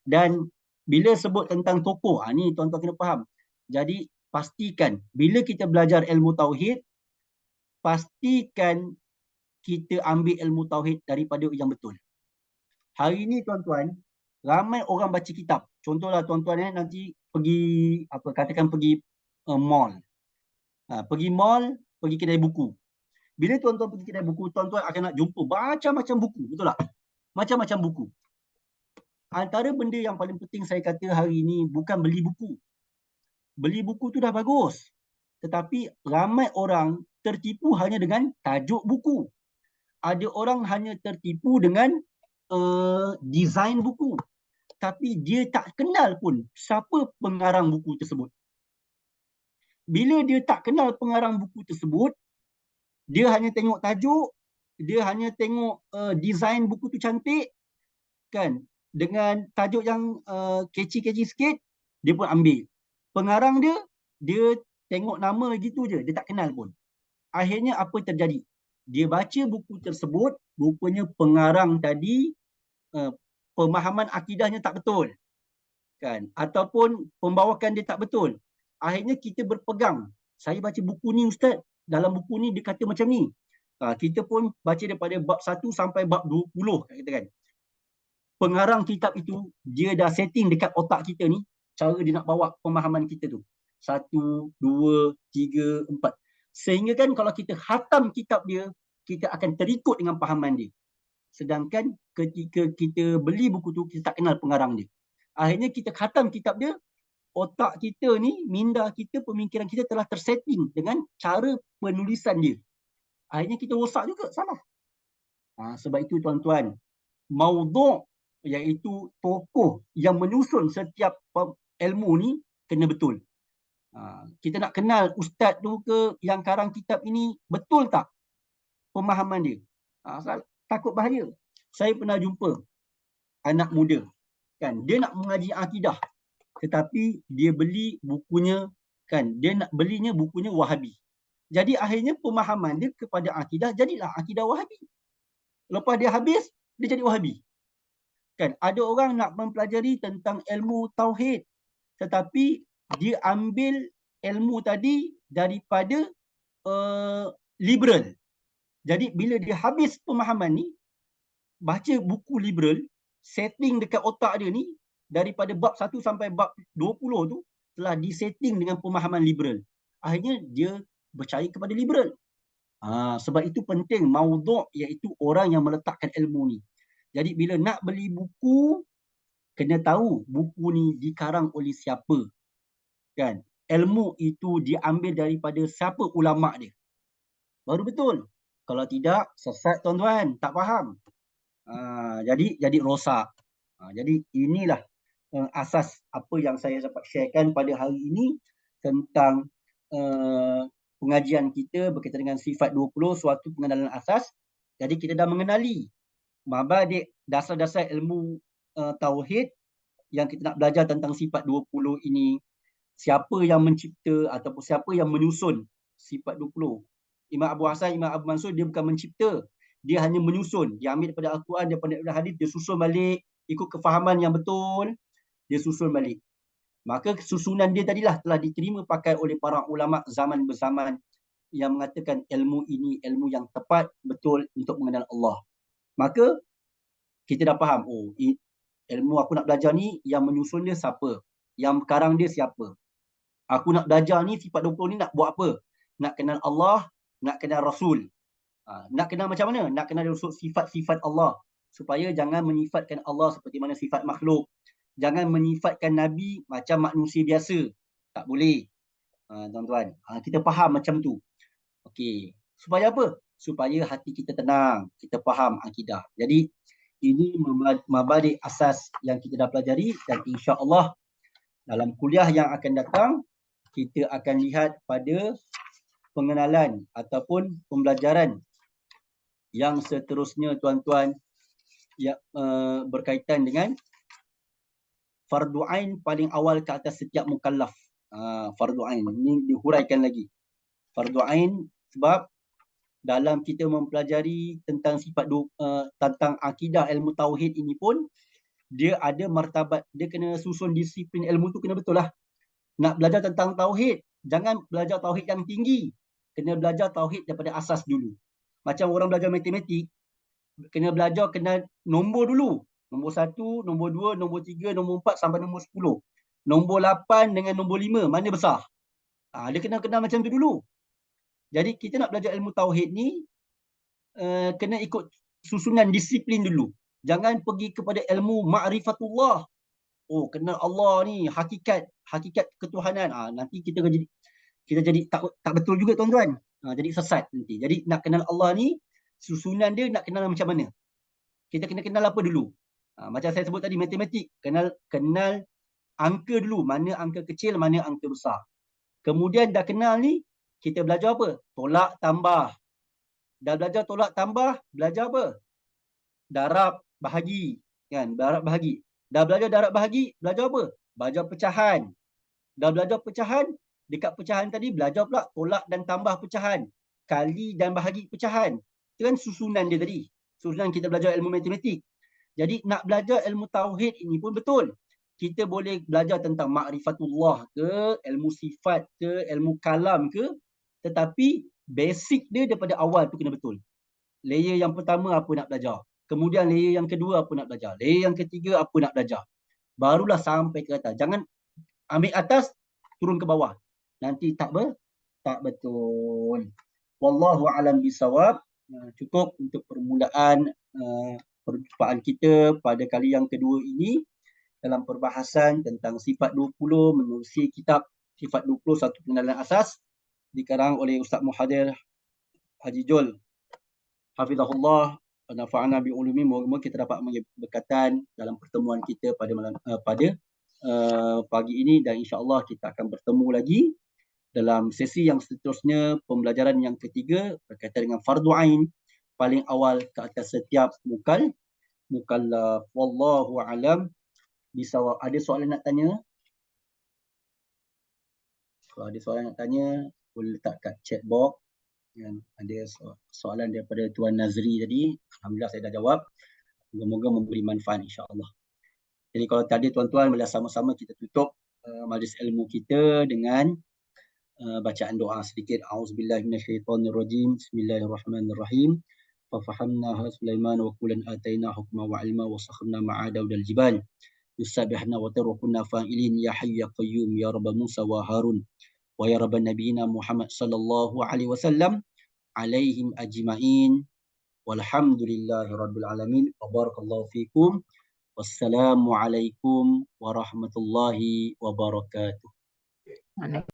Dan bila sebut tentang tokoh, ni tuan-tuan kena faham. Jadi pastikan bila kita belajar ilmu tauhid, pastikan kita ambil ilmu tauhid daripada yang betul. Hari ni tuan-tuan, ramai orang baca kitab. Contohlah tuan-tuan nanti pergi katakan pergi mall. Pergi mall, pergi kedai buku. Bila tuan-tuan pergi kedai buku, tuan-tuan akan nak jumpa macam-macam buku, betul tak? Macam-macam buku. Antara benda yang paling penting saya kata hari ini bukan beli buku. Beli buku tu dah bagus. Tetapi ramai orang tertipu hanya dengan tajuk buku. Ada orang hanya tertipu dengan design buku, tapi dia tak kenal pun siapa pengarang buku tersebut. Bila dia tak kenal pengarang buku tersebut, dia hanya tengok tajuk, dia hanya tengok design buku tu cantik, kan, dengan tajuk yang catchy-catchy sikit, dia pun ambil. Pengarang dia tengok nama gitu je, dia tak kenal pun. Akhirnya apa terjadi? Dia baca buku tersebut, rupanya pengarang tadi pemahaman akidahnya tak betul, kan, ataupun pembawakan dia tak betul. Akhirnya kita berpegang, saya baca buku ni ustaz, dalam buku ni dia kata macam ni. Kita pun baca daripada bab 1 sampai bab 20, kata kan. Pengarang kitab itu dia dah setting dekat otak kita ni cara dia nak bawa pemahaman kita tu. 1, 2, 3, 4. Sehingga kan kalau kita khatam kitab dia, kita akan terikut dengan pahaman dia. Sedangkan ketika kita beli buku tu, kita tak kenal pengarang dia. Akhirnya kita khatam kitab dia, otak kita ni, minda kita, pemikiran kita telah tersetting dengan cara penulisan dia. Akhirnya kita rosak juga, salah. Sebab itu tuan-tuan, maudhu' iaitu tokoh yang menyusun setiap ilmu ni kena betul. Kita nak kenal ustaz tu ke yang karang kitab ini betul tak pemahaman dia. Takut bahaya. Saya pernah jumpa anak muda, kan, dia nak mengaji akidah, tetapi dia beli bukunya, kan, dia nak belinya bukunya Wahabi. Jadi akhirnya pemahaman dia kepada akidah jadilah akidah Wahabi. Lepas dia habis, dia jadi Wahabi. Kan, ada orang nak mempelajari tentang ilmu tauhid, tetapi dia ambil ilmu tadi daripada liberal. Jadi bila dia habis pemahaman ni, baca buku liberal, setting dekat otak dia ni daripada bab 1 sampai bab 20 tu telah disetting dengan pemahaman liberal. Akhirnya dia percaya kepada liberal. Sebab itu penting maudhu' iaitu orang yang meletakkan ilmu ni. Jadi bila nak beli buku, kena tahu buku ni dikarang oleh siapa. Kan? Ilmu itu diambil daripada siapa ulama' dia. Baru betul. Kalau tidak, sesat tuan-tuan, tak faham. Jadi rosak. Jadi inilah asas apa yang saya dapat sharekan pada hari ini tentang pengajian kita berkaitan dengan sifat 20, suatu pengenalan asas. Jadi kita dah mengenali mabadik, dasar-dasar ilmu tauhid yang kita nak belajar tentang sifat 20 ini. Siapa yang mencipta ataupun siapa yang menyusun sifat 20. Imam Abu Hasan, Imam Abu Mansur, dia bukan mencipta. Dia hanya menyusun. Dia ambil daripada Al-Quran, daripada hadis, dia susun balik, ikut kefahaman yang betul, dia susun balik. Maka susunan dia tadilah telah diterima pakai oleh para ulama zaman berzaman yang mengatakan ilmu ini ilmu yang tepat, betul untuk mengenal Allah. Maka kita dah faham, ilmu aku nak belajar ni, yang menyusun dia siapa, yang karang dia siapa. Aku nak belajar ni, sifat 20 ni nak buat apa? Nak kenal Allah, nak kenal Rasul. Nak kenal macam mana? Nak kenal sifat-sifat Allah. Supaya jangan menyifatkan Allah seperti mana sifat makhluk. Jangan menyifatkan Nabi macam manusia biasa. Tak boleh. Tuan-tuan, kita faham macam tu. Okey. Supaya apa? Supaya hati kita tenang. Kita faham akidah. Jadi, ini mabadik asas yang kita dah pelajari. Dan insya-Allah dalam kuliah yang akan datang, kita akan lihat pada pengenalan ataupun pembelajaran yang seterusnya tuan-tuan, yang berkaitan dengan fardu ain paling awal ke atas setiap mukallaf. Fardu ain ini dihuraikan lagi. Fardu ain sebab dalam kita mempelajari tentang sifat tentang akidah ilmu tauhid ini pun dia ada martabat, dia kena susun disiplin ilmu tu kena betul lah. Nak belajar tentang tauhid, jangan belajar tauhid yang tinggi. Kena belajar tauhid daripada asas dulu. Macam orang belajar matematik, kena belajar kena nombor dulu. Nombor 1, nombor 2, nombor 3, nombor 4 sampai nombor 10. Nombor 8 dengan nombor 5, mana besar? Dia kena kenal macam tu dulu. Jadi kita nak belajar ilmu tauhid ni, kena ikut susunan disiplin dulu. Jangan pergi kepada ilmu ma'rifatullah. Kenal Allah ni, hakikat ketuhanan. Nanti kita jadi tak betul juga tuan-tuan. Jadi sesat nanti. Jadi nak kenal Allah ni, susunan dia nak kenal macam mana? kita kena kenal apa dulu? Macam saya sebut tadi, matematik. Kenal angka dulu. Mana angka kecil, mana angka besar. Kemudian dah kenal ni, kita belajar apa? Tolak tambah. Dah belajar tolak tambah, belajar apa? Darab bahagi. Kan? Darab bahagi. Dah belajar darab bahagi, belajar apa? Belajar pecahan. Dah belajar pecahan, dekat pecahan tadi belajar pula tolak dan tambah pecahan. Kali dan bahagi pecahan. Itu kan susunan dia tadi. Susunan kita belajar ilmu matematik. Jadi nak belajar ilmu tauhid ini pun betul. Kita boleh belajar tentang ma'rifatullah ke, ilmu sifat ke, ilmu kalam ke. Tetapi basic dia daripada awal tu kena betul. Layer yang pertama apa nak belajar. Kemudian layer yang kedua apa nak belajar. Layer yang ketiga apa nak belajar. Barulah sampai ke atas. Jangan ambil atas, turun ke bawah. Nanti tak betul. Wallahu a'lam bisawab. Cukup untuk permulaan perjumpaan kita pada kali yang kedua ini dalam perbahasan tentang sifat 20 menerusi kitab Sifat 20 Satu Pengenalan Asas dikarang oleh Ustaz Muhadir Haji Jol hafizahullah wa nafa'ana bi ulumi. Moga-moga kita dapat mengambil berkatan dalam pertemuan kita pada pagi ini, dan insya-Allah kita akan bertemu lagi dalam sesi yang seterusnya, pembelajaran yang ketiga berkaitan dengan fardu ain paling awal ke atas setiap mukallaf. Wallahu a'lam bisawab. Ada soalan nak tanya? Kalau ada soalan nak tanya, boleh letak kat chat box. Ada soalan daripada Tuan Nazri tadi. Alhamdulillah saya dah jawab. Moga-moga memberi manfaat insya-Allah. Jadi kalau tadi tuan-tuan, boleh sama-sama kita tutup majlis ilmu kita dengan bacaan doa sedikit. A'udzubillahi minasyaitonirrajim. Bismillahirrahmanirrahim. Fa fahamnaha Sulaiman wa kullan ataina hukma wa ilma wa sakharna ma'a Daudal jibal yusabbihna wa tarkunna fa'ilin ya hayyu ya qayyum ya rabb Musa wa Harun wa ya rabb nabiyina Muhammad sallallahu alaihi wasallam alaihim ajma'in walhamdulillahi rabbil alamin. Wa barakallahu fikum. Wassalamualaikum warahmatullahi wabarakatuh.